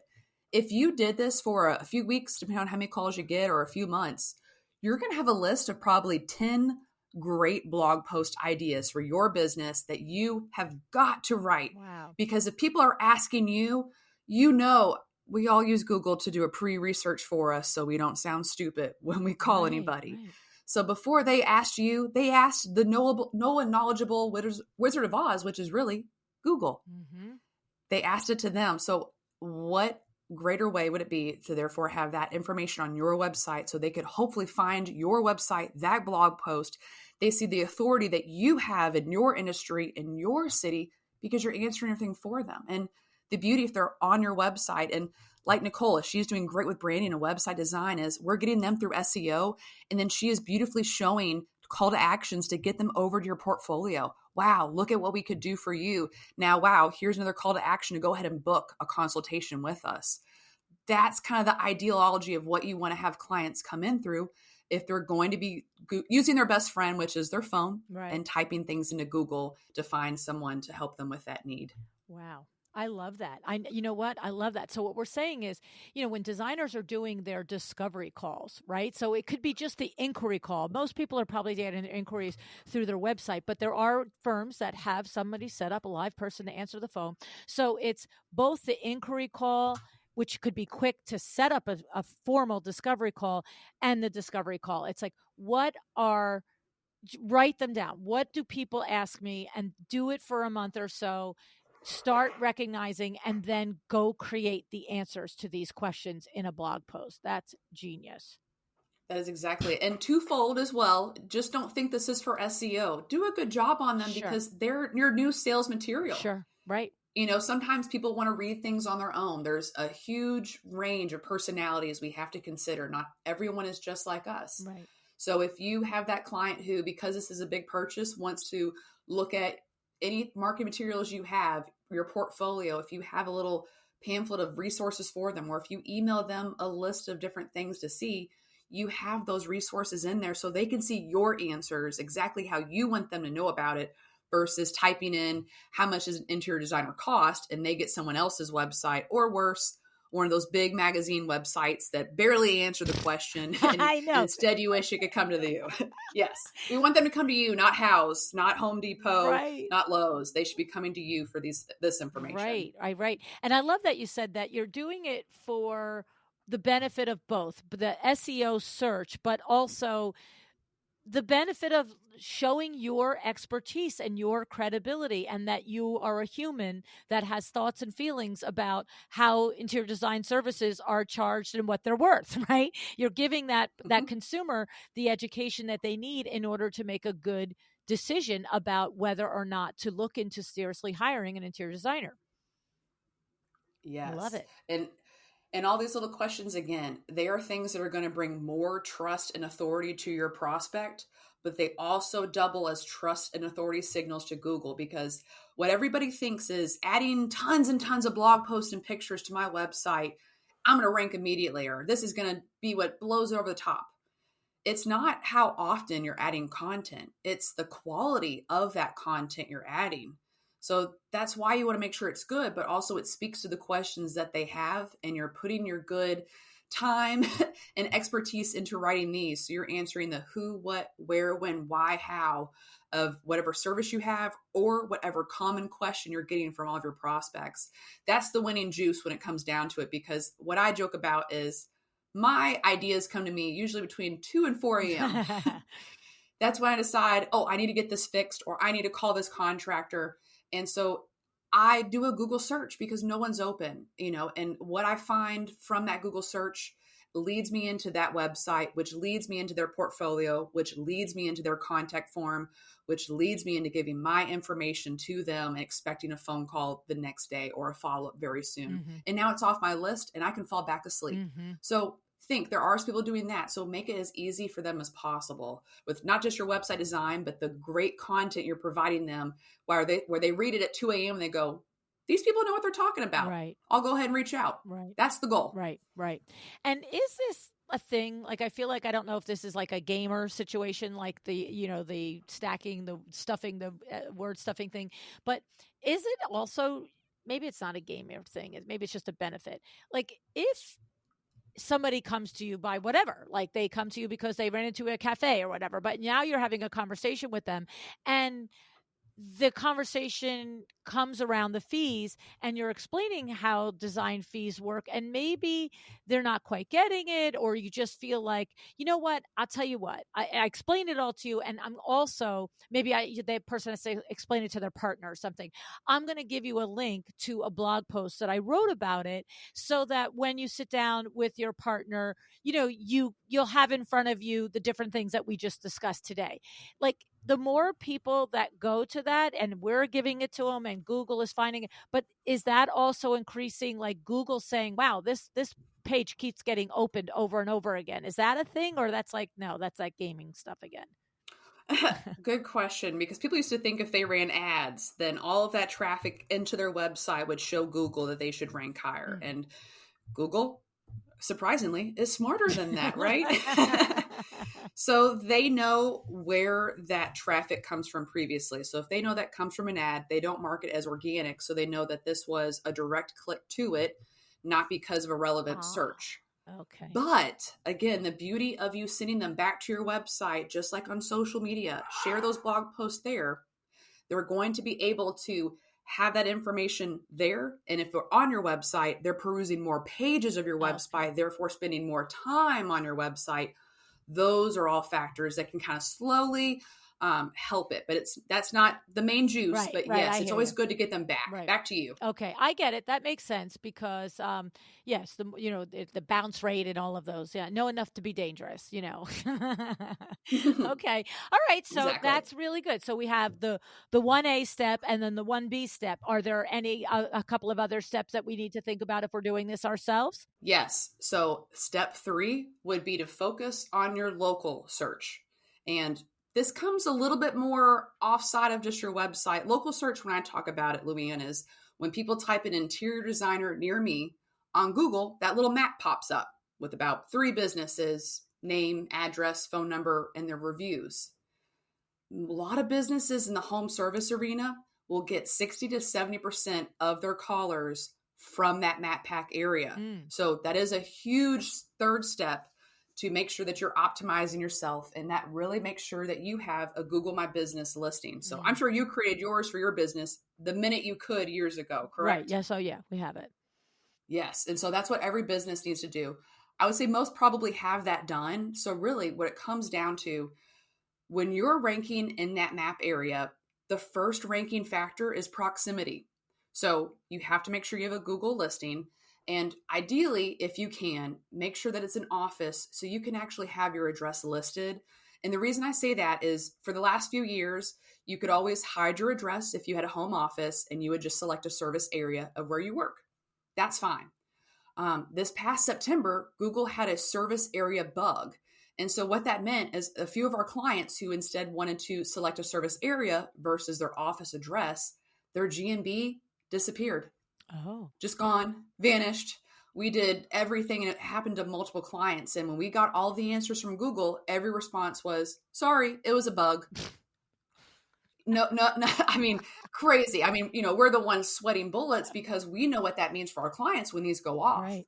If you did this for a few weeks, depending on how many calls you get, or a few months, you're going to have a list of probably 10 great blog post ideas for your business that you have got to write. Wow. Because if people are asking you, we all use Google to do a pre-research for us so we don't sound stupid when we call anybody. Right. So before they asked you, they asked the knowledgeable Wizard of Oz, which is really Google. They asked it to them. So what greater way would it be to therefore have that information on your website so they could hopefully find your website, that blog post. They see the authority that you have in your industry, in your city, because you're answering everything for them. And the beauty, if they're on your website, and like Nicole, she's doing great with branding and website design, is we're getting them through SEO. And then she is beautifully showing call to actions to get them over to your portfolio. Wow, look at what we could do for you. Now, wow, here's another call to action to go ahead and book a consultation with us. That's kind of the ideology of what you want to have clients come in through. if they're going to be using their best friend, which is their phone, Right. and typing things into Google to find someone to help them with that need. Wow. I love that. You know what? I love that. So what we're saying is, when designers are doing their discovery calls, right? So it could be just the inquiry call. Most people are probably getting their inquiries through their website, but there are firms that have somebody set up a live person to answer the phone. So it's both the inquiry call, which could be quick to set up a formal discovery call, and the discovery call. It's like, write them down. What do people ask me, and do it for a month or so. Start recognizing, and then go create the answers to these questions in a blog post. That's genius. That is exactly it. And twofold as well. Just don't think this is for SEO. Do a good job on them Sure. because they're your new sales material. Sure. Right. Sometimes people want to read things on their own. There's a huge range of personalities we have to consider. Not everyone is just like us. Right. So if you have that client who, because this is a big purchase, wants to look at any marketing materials you have, your portfolio, if you have a little pamphlet of resources for them, or if you email them a list of different things to see, you have those resources in there so they can see your answers, exactly how you want them to know about it, versus typing in how much does an interior designer cost, and they get someone else's website, or worse, one of those big magazine websites that barely answer the question. And, I know. and instead you wish it could come to you. Yes. We want them to come to you, not House, not Home Depot, Right. not Lowe's. They should be coming to you for this information. Right. And I love that you said that you're doing it for the benefit of both the SEO search, but also the benefit of showing your expertise and your credibility, and that you are a human that has thoughts and feelings about how interior design services are charged and what they're worth, right? You're giving that consumer the education that they need in order to make a good decision about whether or not to look into seriously hiring an interior designer. Yes. I love it. And all these little questions, again, they are things that are going to bring more trust and authority to your prospect, but they also double as trust and authority signals to Google, because what everybody thinks is adding tons and tons of blog posts and pictures to my website, I'm going to rank immediately, or this is going to be what blows over the top. It's not how often you're adding content. It's the quality of that content you're adding. So that's why you want to make sure it's good, but also it speaks to the questions that they have, and you're putting your good time and expertise into writing these. So you're answering the who, what, where, when, why, how of whatever service you have, or whatever common question you're getting from all of your prospects. That's the winning juice when it comes down to it, because what I joke about is my ideas come to me usually between 2 and 4 a.m. That's when I decide, I need to get this fixed, or I need to call this contractor. And so I do a Google search because no one's open, and what I find from that Google search leads me into that website, which leads me into their portfolio, which leads me into their contact form, which leads me into giving my information to them and expecting a phone call the next day or a follow-up very soon. Mm-hmm. And now it's off my list and I can fall back asleep. Mm-hmm. So think there are people doing that. So make it as easy for them as possible with not just your website design, but the great content you're providing them where they read it at 2 a.m. and they go, these people know what they're talking about. Right. I'll go ahead and reach out. Right. That's the goal. Right. And is this a thing? Like, I feel like, I don't know if this is like a gamer situation, like the stacking, the stuffing, the word stuffing thing, but is it also, maybe it's not a gamer thing, maybe it's just a benefit. Like, if somebody comes to you by whatever, like they come to you because they ran into a cafe or whatever, but now you're having a conversation with them, and the conversation comes around the fees, and you're explaining how design fees work, and maybe they're not quite getting it, or you just feel like, you know what, I'll tell you what, I explained it all to you, and I'm also, maybe the person has to explain it to their partner or something. I'm going to give you a link to a blog post that I wrote about it, so that when you sit down with your partner, you'll have in front of you the different things that we just discussed today. Like, the more people that go to that, and we're giving it to them, and Google is finding it, but is that also increasing, like Google saying, wow, this page keeps getting opened over and over again? Is that a thing, or that's like, no, that's like gaming stuff again? Good question, because people used to think if they ran ads, then all of that traffic into their website would show Google that they should rank higher. And Google, surprisingly, is smarter than that, right? So they know where that traffic comes from previously. So if they know that comes from an ad, they don't mark it as organic. So they know that this was a direct click to it, not because of a relevant search. Okay. But again, the beauty of you sending them back to your website, just like on social media, share those blog posts there. They're going to be able to have that information there. And if they're on your website, they're perusing more pages of your website, therefore spending more time on your website. Those are all factors that can kind of slowly help it. But that's not the main juice. Right, but right, yes, it's always good to get them back. Right. Back to you. Okay, I get it. That makes sense because, yes, the bounce rate and all of those. Yeah, know enough to be dangerous. Okay, all right. So Exactly. that's really good. So we have the 1A step and then the 1B step. Are there any a couple of other steps that we need to think about if we're doing this ourselves? Yes. So step 3 would be to focus on your local search. And this comes a little bit more offside of just your website. Local search, when I talk about it, LuAnn, is when people type in interior designer near me on Google, that little map pops up with about 3 businesses, name, address, phone number, and their reviews. A lot of businesses in the home service arena will get 60 to 70% of their callers from that map pack area. So that is a huge third step to make sure that you're optimizing yourself, and that really makes sure that you have a Google My Business listing. So I'm sure you created yours for your business the minute you could years ago, correct? Right. Yes. Oh, yeah. We have it. Yes. And so that's what every business needs to do. I would say most probably have that done. So really what it comes down to, when you're ranking in that map area, the first ranking factor is proximity. So you have to make sure you have a Google listing. And ideally, if you can, make sure that it's an office so you can actually have your address listed. And the reason I say that is for the last few years, you could always hide your address if you had a home office and you would just select a service area of where you work. That's fine. This past September, Google had a service area bug. And so what that meant is a few of our clients who instead wanted to select a service area versus their office address, their GMB disappeared. Oh. Just gone, vanished. We did everything, and it happened to multiple clients. And when we got all the answers from Google, every response was, sorry, it was a bug. No, I mean, crazy. I mean, we're the ones sweating bullets because we know what that means for our clients when these go off. Right.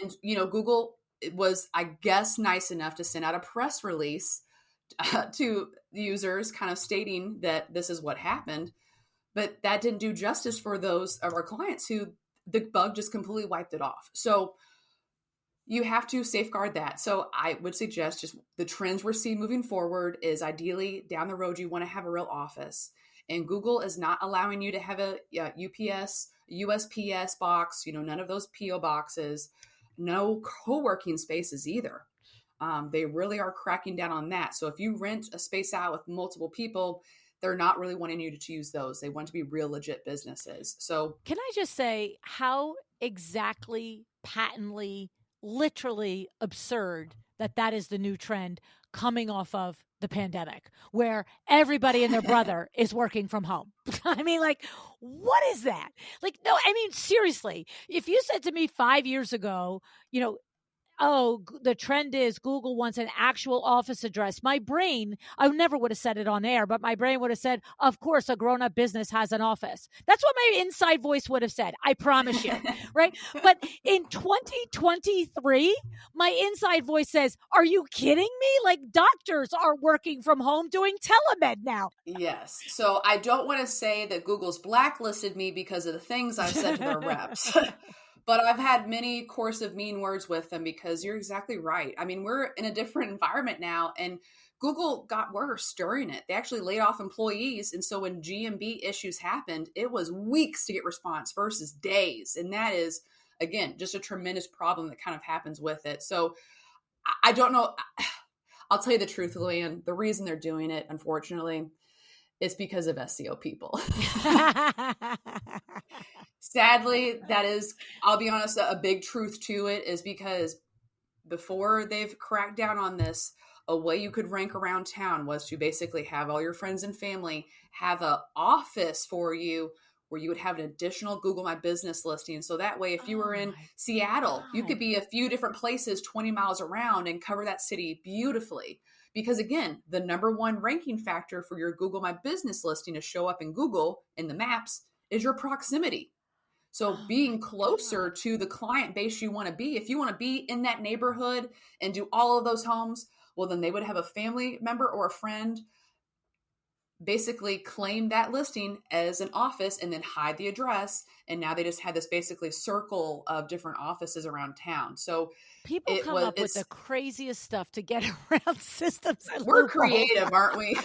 And, Google was, I guess, nice enough to send out a press release to users kind of stating that this is what happened. But that didn't do justice for those of our clients who the bug just completely wiped it off. So you have to safeguard that. So I would suggest just the trends we're seeing moving forward is ideally down the road, you want to have a real office. And Google is not allowing you to have a UPS, USPS box, none of those PO boxes, no co-working spaces either. They really are cracking down on that. So if you rent a space out with multiple people, they're not really wanting you to use those. They want to be real legit businesses. So can I just say how exactly patently, literally absurd that is the new trend coming off of the pandemic, where everybody and their brother is working from home. I mean, what is that? No, I mean, seriously, if you said to me 5 years ago, oh, the trend is Google wants an actual office address, my brain, I never would have said it on air, but my brain would have said, of course, a grown-up business has an office. That's what my inside voice would have said. I promise you, right? But in 2023, my inside voice says, are you kidding me? Doctors are working from home doing telemed now. Yes. So I don't want to say that Google's blacklisted me because of the things I've said to their reps. But I've had many course of mean words with them because you're exactly right. I mean, we're in a different environment now, and Google got worse during it. They actually laid off employees. And so when GMB issues happened, it was weeks to get response versus days. And that is, again, just a tremendous problem that kind of happens with it. So I don't know. I'll tell you the truth, LuAnn. The reason they're doing it, unfortunately, is because of SEO people. Sadly, that is, I'll be honest, a big truth to it is because before they've cracked down on this, a way you could rank around town was to basically have all your friends and family have an office for you where you would have an additional Google My Business listing. So that way, if you Oh were in my Seattle, you could God. be a few different places 20 miles around and cover that city beautifully. Because again, the number one ranking factor for your Google My Business listing to show up in Google in the maps is your proximity. So Oh my being closer God. to the client base you want to be, if you want to be in that neighborhood and do all of those homes, well, then they would have a family member or a friend basically claim that listing as an office and then hide the address. And now they just had this basically circle of different offices around town. So People come up with the it's, craziest stuff to get around systems and we're loopholes. creative, aren't we?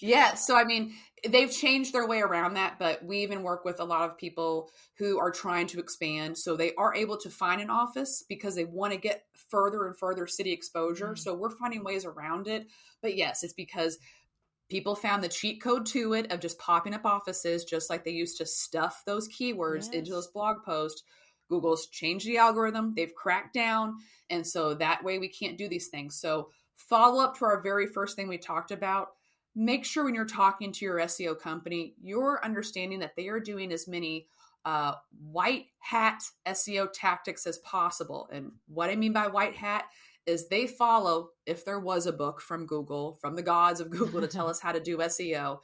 Yeah. So, I mean, they've changed their way around that, but we even work with a lot of people who are trying to expand. So they are able to find an office because they want to get further and further city exposure. Mm, So we're finding ways around it. But yes, it's because people found the cheat code to it of just popping up offices, just like they used to stuff those keywords into those yes. blog posts. Google's changed the algorithm, they've cracked down. And so that way we can't do these things. So, follow up to our very first thing we talked about. Make sure when you're talking to your SEO company, you're understanding that they are doing as many white hat SEO tactics as possible. And what I mean by white hat is they follow, if there was a book from Google, from the gods of Google to tell us how to do SEO,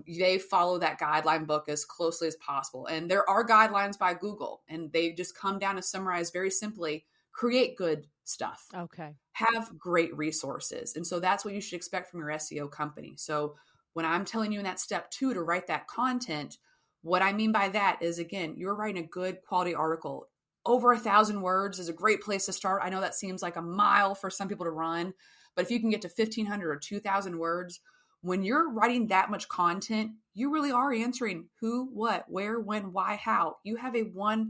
they follow that guideline book as closely as possible. And there are guidelines by Google, and they just come down to summarize very simply: create good stuff, Okay. have great resources. And so that's what you should expect from your SEO company. So when I'm telling you in that step 2 to write that content, what I mean by that is, again, you're writing a good quality article. Over 1,000 words is a great place to start. I know that seems like a mile for some people to run, but if you can get to 1,500 or 2,000 words, when you're writing that much content, you really are answering who, what, where, when, why, how. You have a 100%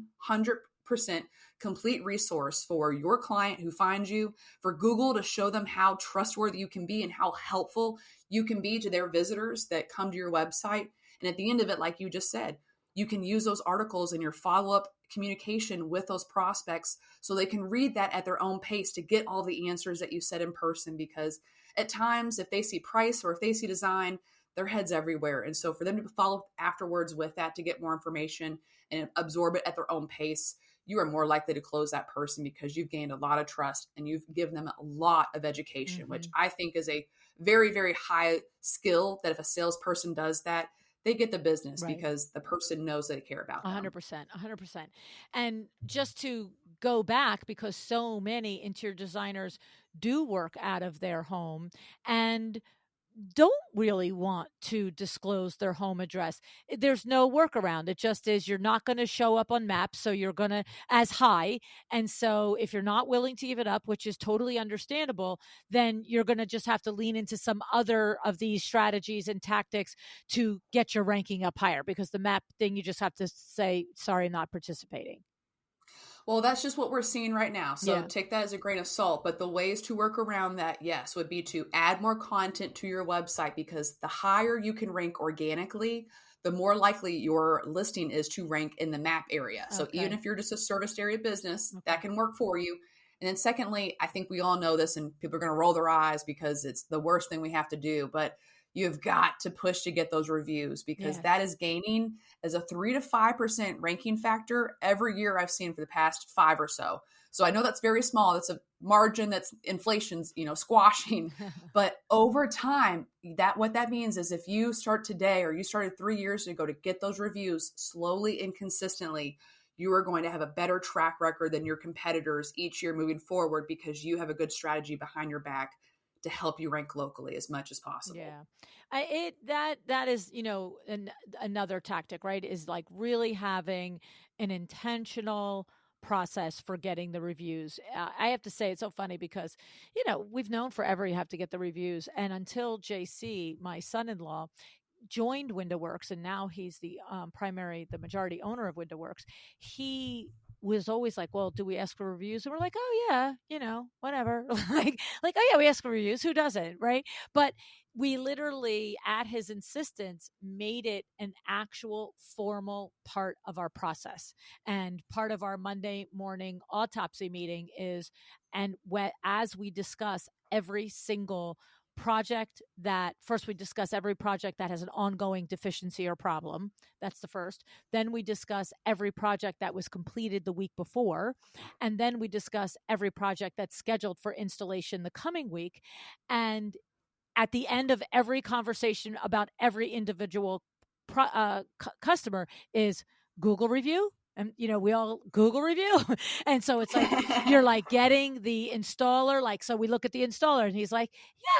complete resource for your client who finds you, for Google to show them how trustworthy you can be and how helpful you can be to their visitors that come to your website. And at the end of it, like you just said, you can use those articles in your follow-up communication with those prospects so they can read that at their own pace to get all the answers that you said in person. Because at times, if they see price or if they see design, their head's everywhere. And so for them to follow afterwards with that to get more information and absorb it at their own pace, you are more likely to close that person because you've gained a lot of trust and you've given them a lot of education, which Hmm. I think is a very, very high skill that if a salesperson does that, they get the business Right. because the person knows they care about them. 100%. 100%. And just to go back, because so many interior designers do work out of their home and don't really want to disclose their home address. There's no workaround. It just is you're not going to show up on maps, so you're going to as high. And so if you're not willing to give it up, which is totally understandable, then you're going to just have to lean into some other of these strategies and tactics to get your ranking up higher, because the map thing you just have to say, sorry, I'm not participating. Well, that's just what we're seeing right now. So Yeah. take that as a grain of salt. But the ways to work around that, yes, would be to add more content to your website, because the higher you can rank organically, the more likely your listing is to rank in the map area. So even Okay. if you're just a service area business, Okay. that can work for you. And then secondly, I think we all know this and people are going to roll their eyes because it's the worst thing we have to do, but you've got to push to get those reviews, because that Yes. is gaining as a 3 to 5% ranking factor every year I've seen for the past 5 or so. So I know that's very small. That's a margin that's inflation's, squashing. But over time, that what that means is if you start today or you started 3 years ago to get those reviews slowly and consistently, you are going to have a better track record than your competitors each year moving forward, because you have a good strategy behind your back to help you rank locally as much as possible. Yeah. That is, another tactic, right? Is like really having an intentional process for getting the reviews. I have to say it's so funny because, we've known forever you have to get the reviews, and until JC, my son-in-law, joined WindowWorks, and now he's the majority owner of WindowWorks. He was always like, "Well, do we ask for reviews?" And we're like, "Oh yeah, whatever." Oh yeah, we ask for reviews. Who doesn't, right? But we literally, at his insistence, made it an actual formal part of our process. And part of our Monday morning autopsy meeting is, and as we discuss every single project that first we discuss every project that has an ongoing deficiency or problem. That's the first. Then we discuss every project that was completed the week before. And then we discuss every project that's scheduled for installation the coming week. And at the end of every conversation about every individual customer is Google review. And, we all Google review. And so it's like, you're like getting the installer. Like, so we look at the installer and he's like,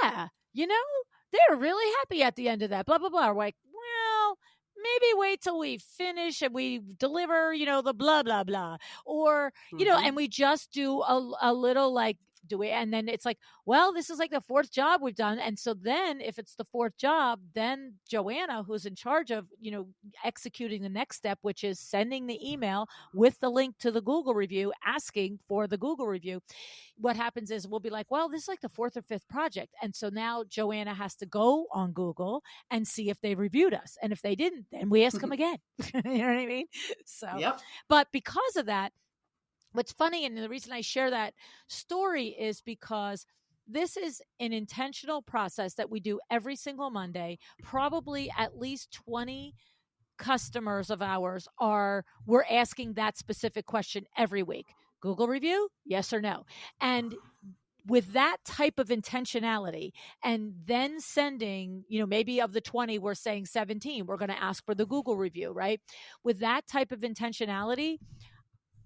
yeah, they're really happy at the end of that, blah, blah, blah. We're like, well, maybe wait till we finish and we deliver, the blah, blah, blah. Or, and we just do a little like, and then it's like, well, this is like the fourth job we've done. And so then if it's the fourth job, then Joanna, who's in charge of, executing the next step, which is sending the email with the link to the Google review, asking for the Google review. What happens is we'll be like, well, this is like the fourth or fifth project. And so now Joanna has to go on Google and see if they reviewed us. And if they didn't, then we ask them again. You know what I mean? So, yep. But because of that, what's funny, and the reason I share that story is because this is an intentional process that we do every single Monday. Probably at least 20 customers of ours we're asking that specific question every week. Google review, yes or no? And with that type of intentionality, and then sending, maybe of the 20, we're saying 17, we're going to ask for the Google review, right? With that type of intentionality,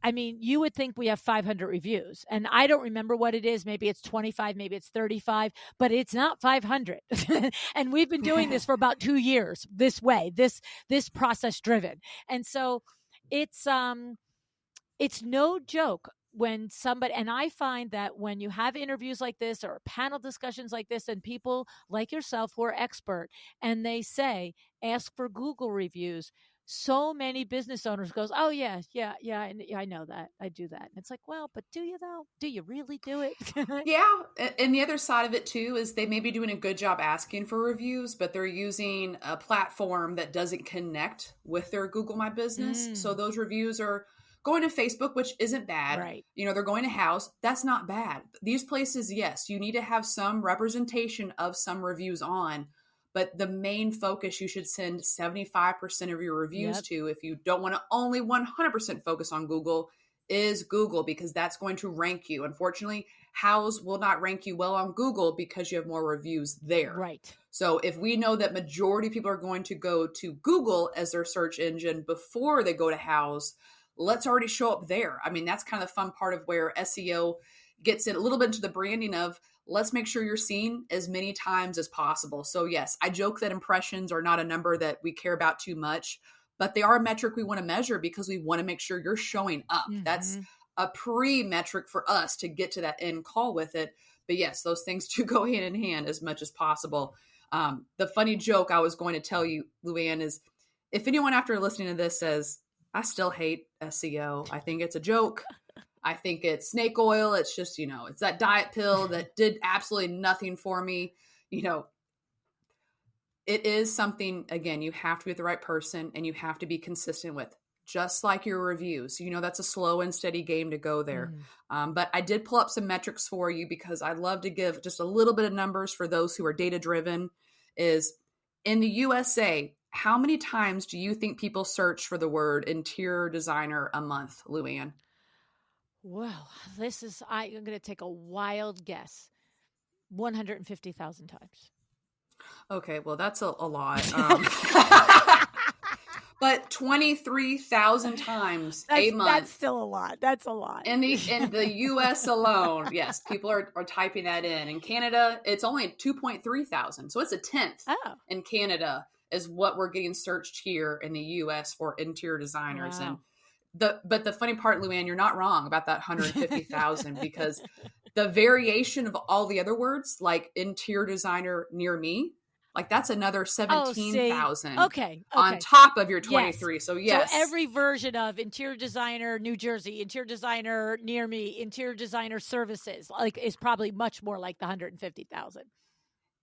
I mean, you would think we have 500 reviews, and I don't remember what it is. Maybe it's 25, maybe it's 35, but it's not 500. And we've been doing this for about 2 years this way, this process driven. And so it's no joke when somebody, and I find that when you have interviews like this or panel discussions like this, and people like yourself who are expert, and they say, ask for Google reviews, so many business owners goes, oh yeah, I know that, I do that. And it's like, well, but do you though? Do you really do it? Yeah. And the other side of it too is they may be doing a good job asking for reviews, but they're using a platform that doesn't connect with their Google My Business. So those reviews are going to Facebook, which isn't bad. Right. They're going to House. That's not bad. These places, yes, you need to have some representation of some reviews on. But the main focus you should send 75% of your reviews to, if you don't want to only 100% focus on Google, is Google, because that's going to rank you. Unfortunately, House will not rank you well on Google because you have more reviews there. Right. So if we know that majority of people are going to go to Google as their search engine before they go to House, let's already show up there. I mean, that's kind of the fun part of where SEO gets in a little bit into the branding of, let's make sure you're seen as many times as possible. So yes, I joke that impressions are not a number that we care about too much, but they are a metric we want to measure because we want to make sure you're showing up. That's a pre-metric for us to get to that end call with it. But yes, those things do go hand in hand as much as possible. The funny joke I was going to tell you, LuAnn, is if anyone after listening to this says, I still hate SEO, I think it's a joke, I think it's snake oil. It's just, it's that diet pill that did absolutely nothing for me. It is something, again, you have to be with the right person and you have to be consistent with, just like your reviews. That's a slow and steady game to go there. But I did pull up some metrics for you because I love to give just a little bit of numbers for those who are data driven. Is in the USA, how many times do you think people search for the word interior designer a month, LuAnn? Well, I'm going to take a wild guess. 150,000 times. Okay, well, that's a lot. But 23,000 times a month. That's still a lot. That's a lot. In the US alone, yes, people are typing that in. In Canada, it's only 2.3 thousand. So it's a tenth in Canada is what we're getting searched here in the US for interior designers. Wow. But the funny part, LuAnn, you're not wrong about that 150,000 because the variation of all the other words, like interior designer near me, like that's another 17,000. Okay. On top of your 23. Yes. So yes. So every version of interior designer New Jersey, interior designer near me, interior designer services, like is probably much more like the 150,000.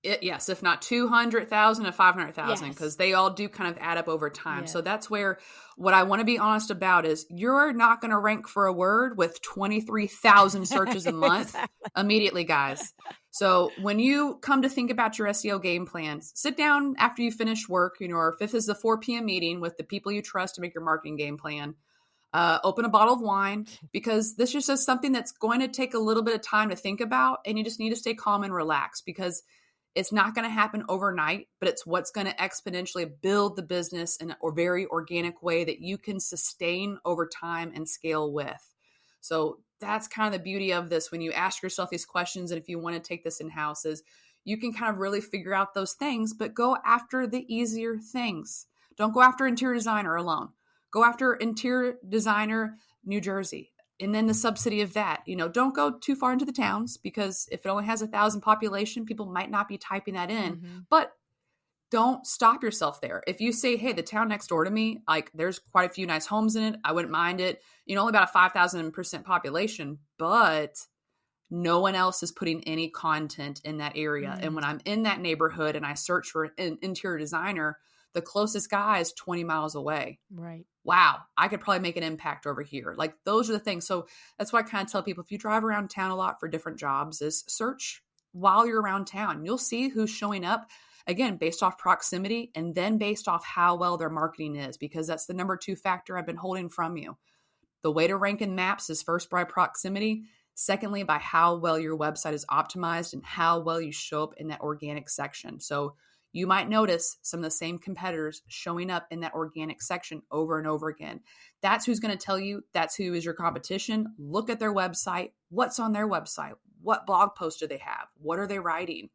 Yes, if not 200,000 to 500,000, Yes. because they all do kind of add up over time. So Yeah. that's where what I want to be honest about is you're not going to rank for a word with 23,000 searches a month Exactly. immediately, guys. So when you come to think about your SEO game plans, sit down after you finish work, or if this is the 4 p.m. meeting with the people you trust to make your marketing game plan, open a bottle of wine, because this is just something that's going to take a little bit of time to think about. And you just need to stay calm and relaxed, because it's not going to happen overnight, but it's what's going to exponentially build the business in a very organic way that you can sustain over time and scale with. So that's kind of the beauty of this. When you ask yourself these questions, and if you want to take this in-house, is you can kind of really figure out those things, but go after the easier things. Don't go after interior designer alone. Go after interior designer New Jersey, and then the subsidy of that. Don't go too far into the towns, because if it only has 1,000 population, people might not be typing that in. Mm-hmm. But don't stop yourself there. If you say, hey, the town next door to me, like, there's quite a few nice homes in it, I wouldn't mind it. Only about a 5,000% population, but no one else is putting any content in that area. And when I'm in that neighborhood and I search for an interior designer, the closest guy is 20 miles away. Right. Wow, I could probably make an impact over here. Like, those are the things. So that's why I kind of tell people, if you drive around town a lot for different jobs, is search while you're around town. You'll see who's showing up, again, based off proximity, and then based off how well their marketing is, because that's the number 2 factor I've been holding from you. The way to rank in maps is first by proximity. Secondly, by how well your website is optimized and how well you show up in that organic section. So you might notice some of the same competitors showing up in that organic section over and over again. That's who's going to tell you that's who is your competition. Look at their website. What's on their website? What blog posts do they have? What are they writing?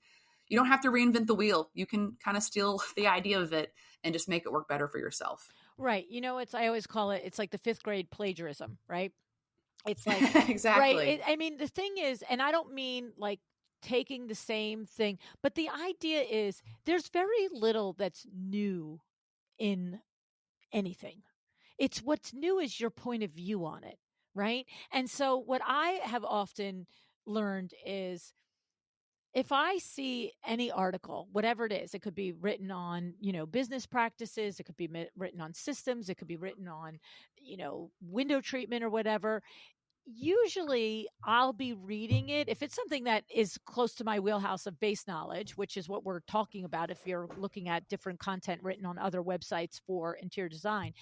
You don't have to reinvent the wheel. You can kind of steal the idea of it and just make it work better for yourself. Right. I always call it's like the 5th grade plagiarism, right? It's like, right. Exactly. I mean, the thing is, and I don't mean like taking the same thing, but the idea is there's very little that's new in anything. It's what's new is your point of view on it, right? And so what I have often learned is if I see any article, whatever it is, it could be written on, business practices, it could be written on systems, it could be written on, window treatment or whatever. Usually I'll be reading it. If it's something that is close to my wheelhouse of base knowledge, which is what we're talking about if you're looking at different content written on other websites for interior design,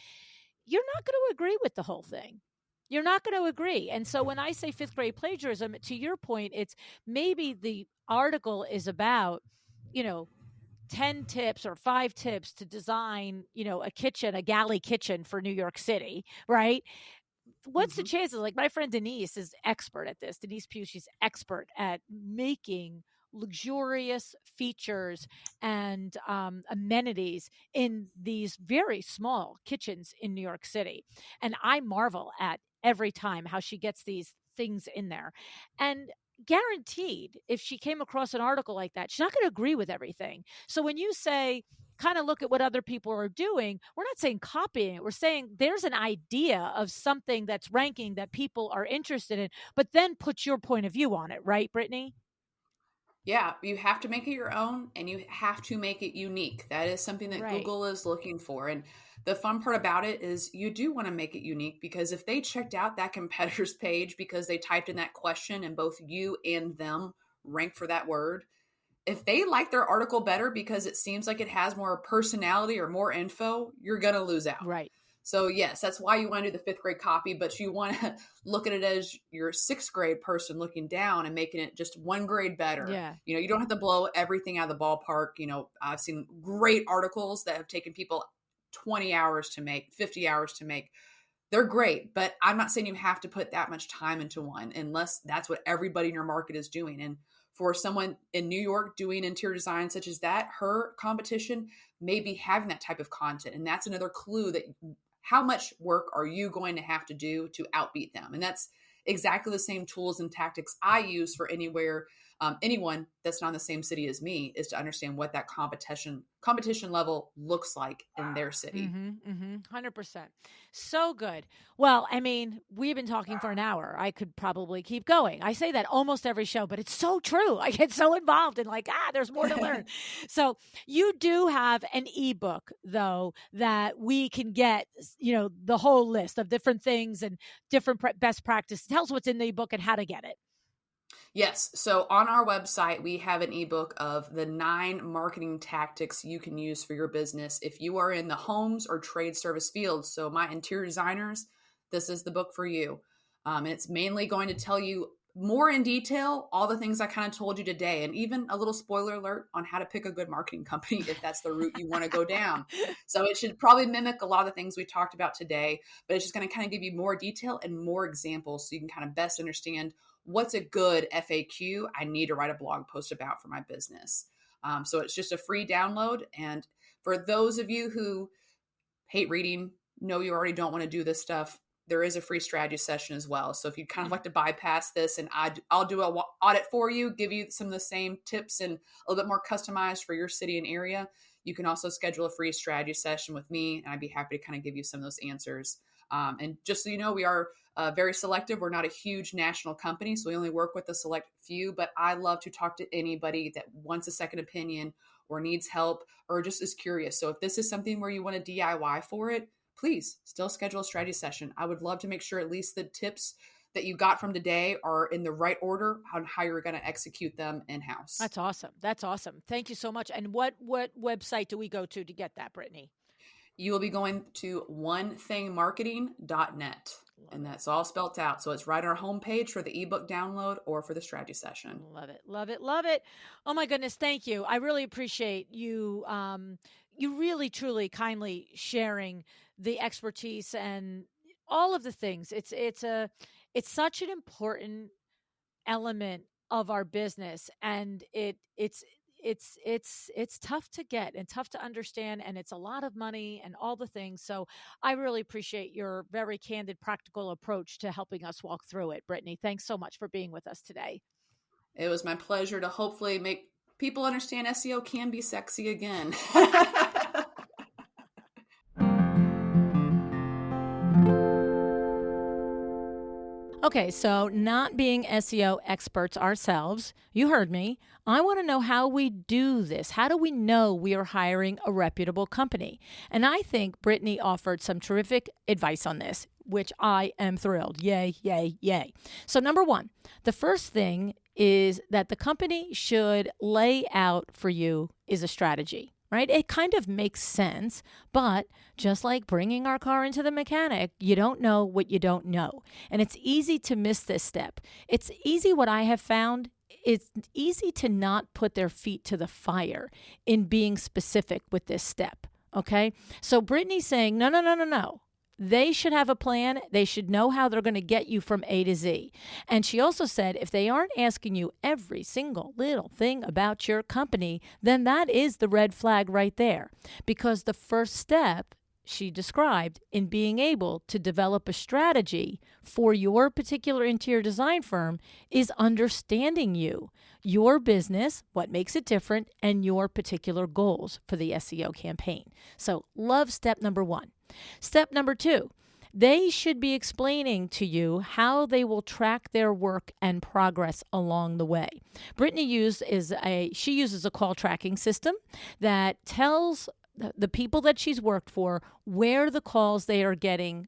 you're not going to agree with the whole thing. You're not going to agree. And so when I say 5th grade plagiarism, to your point, it's maybe the article is about, 10 tips or 5 tips to design, a galley kitchen for New York City, right? What's the Mm-hmm. chances? Like my friend Denise is expert at this. Denise Pugh, she's expert at making luxurious features and amenities in these very small kitchens in New York City. And I marvel at every time how she gets these things in there. And guaranteed, if she came across an article like that, she's not going to agree with everything. So when you say, kind of look at what other people are doing, we're not saying copying it. We're saying there's an idea of something that's ranking that people are interested in, but then put your point of view on it, right, Brittany? Yeah, you have to make it your own, and you have to make it unique. That is something that Right. Google is looking for. And the fun part about it is you do want to make it unique, because if they checked out that competitor's page because they typed in that question and both you and them rank for that word, if they like their article better because it seems like it has more personality or more info, you're going to lose out. Right. So yes, that's why you want to do the 5th grade copy, but you want to look at it as your 6th grade person looking down and making it just 1 grade better. Yeah. You don't have to blow everything out of the ballpark. I've seen great articles that have taken people 20 hours to make, 50 hours to make. They're great, but I'm not saying you have to put that much time into one unless that's what everybody in your market is doing. And for someone in New York doing interior design such as that, her competition may be having that type of content. And that's another clue that how much work are you going to have to do to outbeat them? And that's exactly the same tools and tactics I use for anywhere anyone that's not in the same city as me is to understand what that competition level looks like in their city. 100%. So good. Well, I mean, we've been talking for an hour. I could probably keep going. I say that almost every show, but it's so true. I get so involved and like, there's more to learn. So you do have an ebook though, that we can get, the whole list of different things and different best practices. Tell us what's in the ebook and how to get it. Yes. So on our website, we have an ebook of the 9 marketing tactics you can use for your business if you are in the homes or trade service fields. So my interior designers, this is the book for you. And it's mainly going to tell you more in detail all the things I kind of told you today, and even a little spoiler alert on how to pick a good marketing company if that's the route you want to go down. So it should probably mimic a lot of the things we talked about today, but it's just going to kind of give you more detail and more examples so you can kind of best understand what's a good FAQ I need to write a blog post about for my business. So it's just a free download. And for those of you who hate reading, know you already don't want to do this stuff, there is a free strategy session as well. So if you'd kind of like to bypass this and I'll do an audit for you, give you some of the same tips and a little bit more customized for your city and area, you can also schedule a free strategy session with me, and I'd be happy to kind of give you some of those answers. And just so you know, we are very selective. We're not a huge national company, so we only work with a select few, but I love to talk to anybody that wants a second opinion or needs help or just is curious. So if this is something where you want to DIY for it, please still schedule a strategy session. I would love to make sure at least the tips that you got from today are in the right order on how you're going to execute them in-house. That's awesome. That's awesome. Thank you so much. And what website do we go to get that, Brittany? You will be going to onethingmarketing.net. And that's all spelled out. So it's right on our homepage for the ebook download or for the strategy session. Love it. Love it. Love it. Oh my goodness. Thank you. I really appreciate you. You really, truly, kindly sharing the expertise and all of the things. It's such an important element of our business, and it's tough to get and tough to understand, and it's a lot of money and all the things. So I really appreciate your very candid, practical approach to helping us walk through it. Brittany, thanks so much for being with us today. It was my pleasure to hopefully make people understand SEO can be sexy again. Okay, so not being SEO experts ourselves, you heard me. I want to know how we do this. How do we know we are hiring a reputable company? And I think Brittany offered some terrific advice on this, which I am thrilled. Yay, yay, yay. So number 1, the first thing is that the company should lay out for you is a strategy. Right? It kind of makes sense, but just like bringing our car into the mechanic, you don't know what you don't know. And it's easy to miss this step. It's easy, what I have found, it's easy to not put their feet to the fire in being specific with this step. Okay? So Brittany's saying, no. They should have a plan. They should know how they're going to get you from A to Z. And she also said, if they aren't asking you every single little thing about your company, then that is the red flag right there. Because the first step she described in being able to develop a strategy for your particular interior design firm is understanding you, your business, what makes it different, and your particular goals for the SEO campaign. So love step number 1. Step number 2, they should be explaining to you how they will track their work and progress along the way. Brittany uses a call tracking system that tells the people that she's worked for where the calls they are getting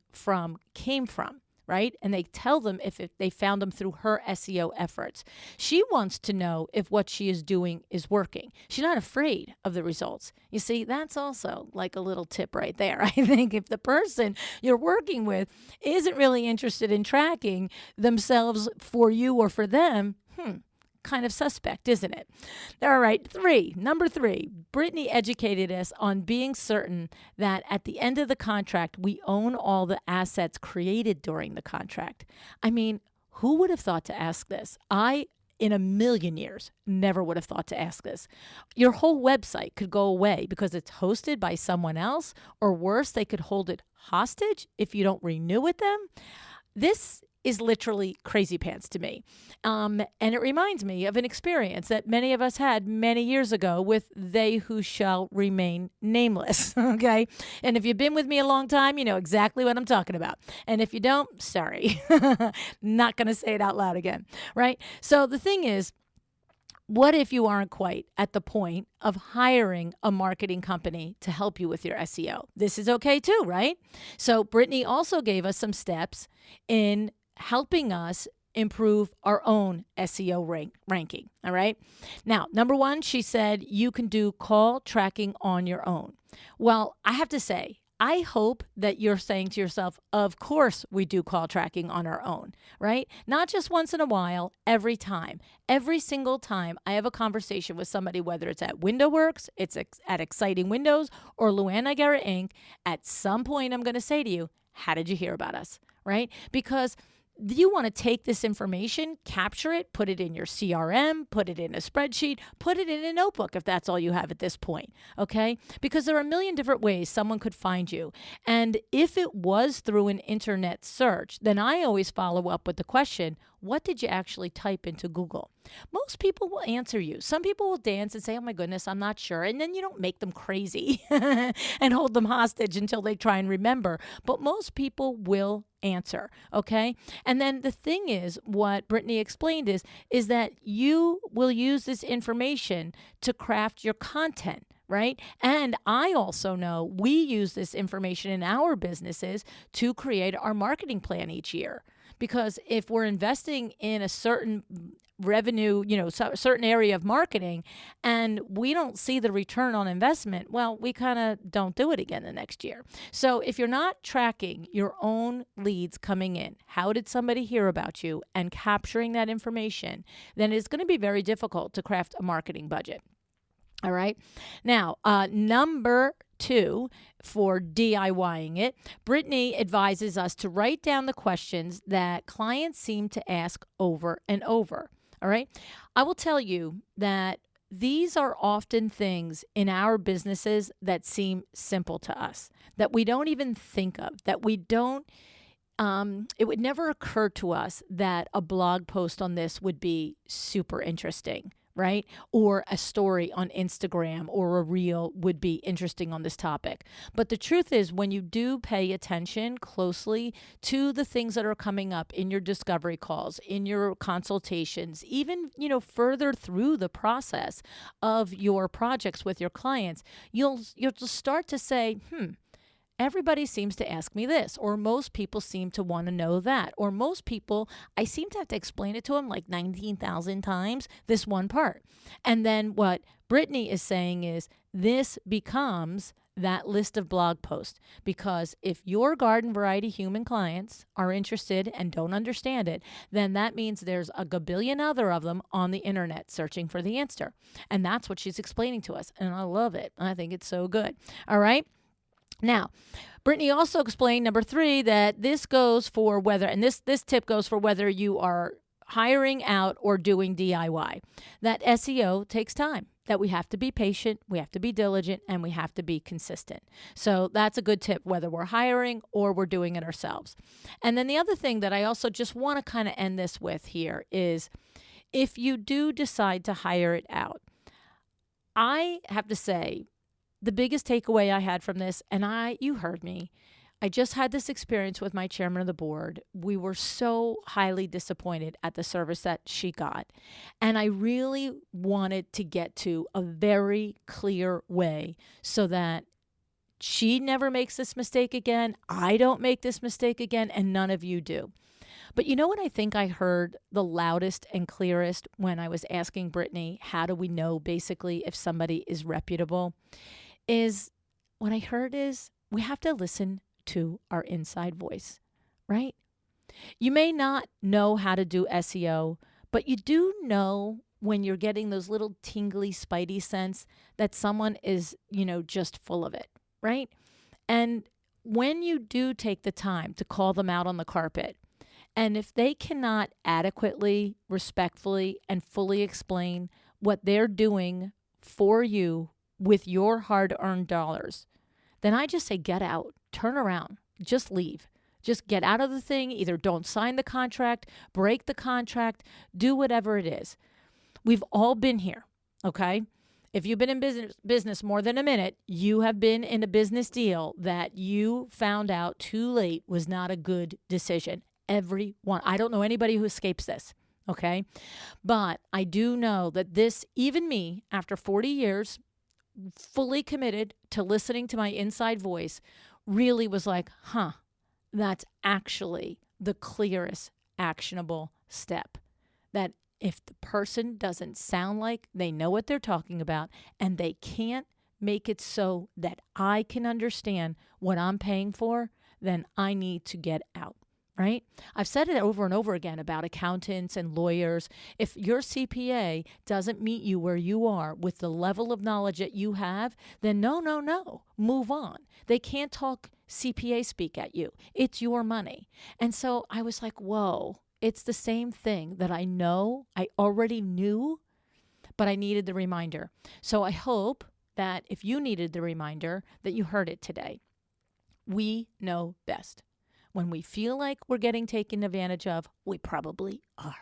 came from. Right? And they tell them if they found them through her SEO efforts. She wants to know if what she is doing is working. She's not afraid of the results. You see, that's also like a little tip right there. I think if the person you're working with isn't really interested in tracking themselves for you or for them, kind of suspect, isn't it? All right, number 3, Brittany educated us on being certain that at the end of the contract, we own all the assets created during the contract. I mean, who would have thought to ask this? I, in a million years, never would have thought to ask this. Your whole website could go away because it's hosted by someone else, or worse, they could hold it hostage if you don't renew with them. This is literally crazy pants to me. And it reminds me of an experience that many of us had many years ago with they who shall remain nameless. Okay. And if you've been with me a long time, you know exactly what I'm talking about. And if you don't, sorry, not going to say it out loud again. Right. So the thing is, what if you aren't quite at the point of hiring a marketing company to help you with your SEO? This is okay too, right? So Brittany also gave us some steps in helping us improve our own SEO ranking. All right. Now, number one, she said you can do call tracking on your own. Well, I have to say, I hope that you're saying to yourself, of course we do call tracking on our own, right? Not just once in a while, every time. Every single time I have a conversation with somebody, whether it's at WindowWorks, it's at Exciting Windows, or LuAnn Nigara Inc., at some point I'm going to say to you, how did you hear about us, right? Because you want to take this information, capture it, put it in your CRM, put it in a spreadsheet, put it in a notebook if that's all you have at this point, okay? Because there are a million different ways someone could find you. And if it was through an internet search, then I always follow up with the question, what did you actually type into Google? Most people will answer you. Some people will dance and say, oh my goodness, I'm not sure. And then you don't make them crazy and hold them hostage until they try and remember. But most people will answer, okay? And then the thing is, what Brittany explained is that you will use this information to craft your content, right? And I also know we use this information in our businesses to create our marketing plan each year. Because if we're investing in a certain revenue, certain area of marketing, and we don't see the return on investment, well, we kind of don't do it again the next year. So if you're not tracking your own leads coming in, how did somebody hear about you, and capturing that information, then it's going to be very difficult to craft a marketing budget. All right. Now, number 2, for DIYing it, Brittany advises us to write down the questions that clients seem to ask over and over. All right. I will tell you that these are often things in our businesses that seem simple to us, that we don't even think of, that we don't. It would never occur to us that a blog post on this would be super interesting, right? Or a story on Instagram or a reel would be interesting on this topic. But the truth is, when you do pay attention closely to the things that are coming up in your discovery calls, in your consultations, even, further through the process of your projects with your clients, you'll start to say, everybody seems to ask me this, or most people seem to want to know that, or most people, I seem to have to explain it to them like 19,000 times, this one part. And then what Brittany is saying is this becomes that list of blog posts, because if your garden variety human clients are interested and don't understand it, then that means there's a gabillion other of them on the internet searching for the answer. And that's what she's explaining to us. And I love it. I think it's so good. All right. Now, Brittany also explained, number 3, that this goes for whether, and this tip goes for whether you are hiring out or doing DIY, that SEO takes time, that we have to be patient, we have to be diligent, and we have to be consistent. So that's a good tip, whether we're hiring or we're doing it ourselves. And then the other thing that I also just want to kind of end this with here is, if you do decide to hire it out, I have to say, the biggest takeaway I had from this, and you heard me, I just had this experience with my chairman of the board. We were so highly disappointed at the service that she got. And I really wanted to get to a very clear way so that she never makes this mistake again, I don't make this mistake again, and none of you do. But you know what I think I heard the loudest and clearest when I was asking Brittany, how do we know basically if somebody is reputable? Is what I heard is we have to listen to our inside voice, right? You may not know how to do SEO, but you do know when you're getting those little tingly spidey sense that someone is, just full of it, right? And when you do take the time to call them out on the carpet, and if they cannot adequately, respectfully, and fully explain what they're doing for you with your hard-earned dollars, then I just say get out, turn around, just leave. Just get out of the thing. Either don't sign the contract, break the contract, do whatever it is. We've all been here, okay? If you've been in business more than a minute, you have been in a business deal that you found out too late was not a good decision. Everyone. I don't know anybody who escapes this, okay? But I do know that this, even me, after 40 years, fully committed to listening to my inside voice, really was like, that's actually the clearest actionable step. That if the person doesn't sound like they know what they're talking about and they can't make it so that I can understand what I'm paying for, then I need to get out. Right? I've said it over and over again about accountants and lawyers. If your CPA doesn't meet you where you are with the level of knowledge that you have, then no, move on. They can't talk CPA speak at you. It's your money. And so I was like, whoa, it's the same thing that I know, I already knew, but I needed the reminder. So I hope that if you needed the reminder, that you heard it today. We know best. When we feel like we're getting taken advantage of, we probably are.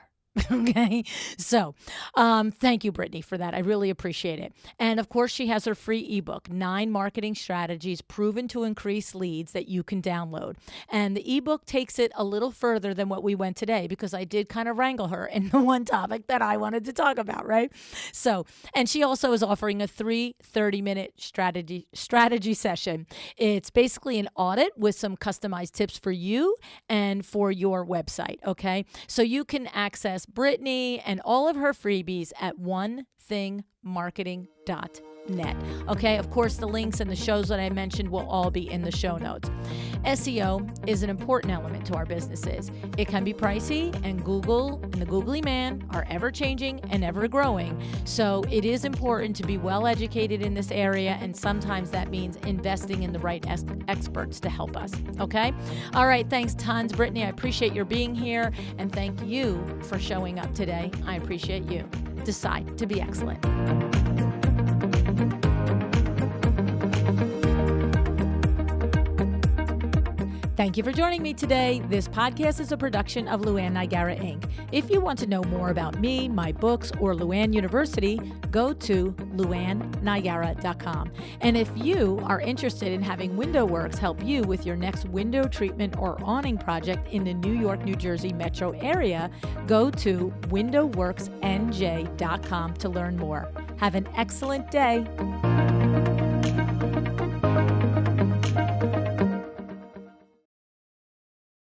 Okay. So thank you, Brittany, for that. I really appreciate it. And of course, she has her free ebook, 9 Marketing Strategies Proven to Increase Leads, that you can download. And the ebook takes it a little further than what we went today, because I did kind of wrangle her in the one topic that I wanted to talk about, right? So, and she also is offering a 30-minute strategy session. It's basically an audit with some customized tips for you and for your website. Okay. So you can access Brittany and all of her freebies at onethingmarketing.net. Okay, of course, the links and the shows that I mentioned will all be in the show notes. SEO is an important element to our businesses. It can be pricey, and Google and the googly man are ever changing and ever growing. So it is important to be well educated in this area, and sometimes that means investing in the right experts to help us. Okay? All right, thanks tons, Brittany. I appreciate your being here, and thank you for showing up today. I appreciate you. Decide to be excellent. Thank you for joining me today. This podcast is a production of LuAnn Nigara, Inc. If you want to know more about me, my books, or LuAnn University, go to LuAnnNigara.com. And if you are interested in having WindowWorks help you with your next window treatment or awning project in the New York, New Jersey metro area, go to WindowWorksNJ.com to learn more. Have an excellent day.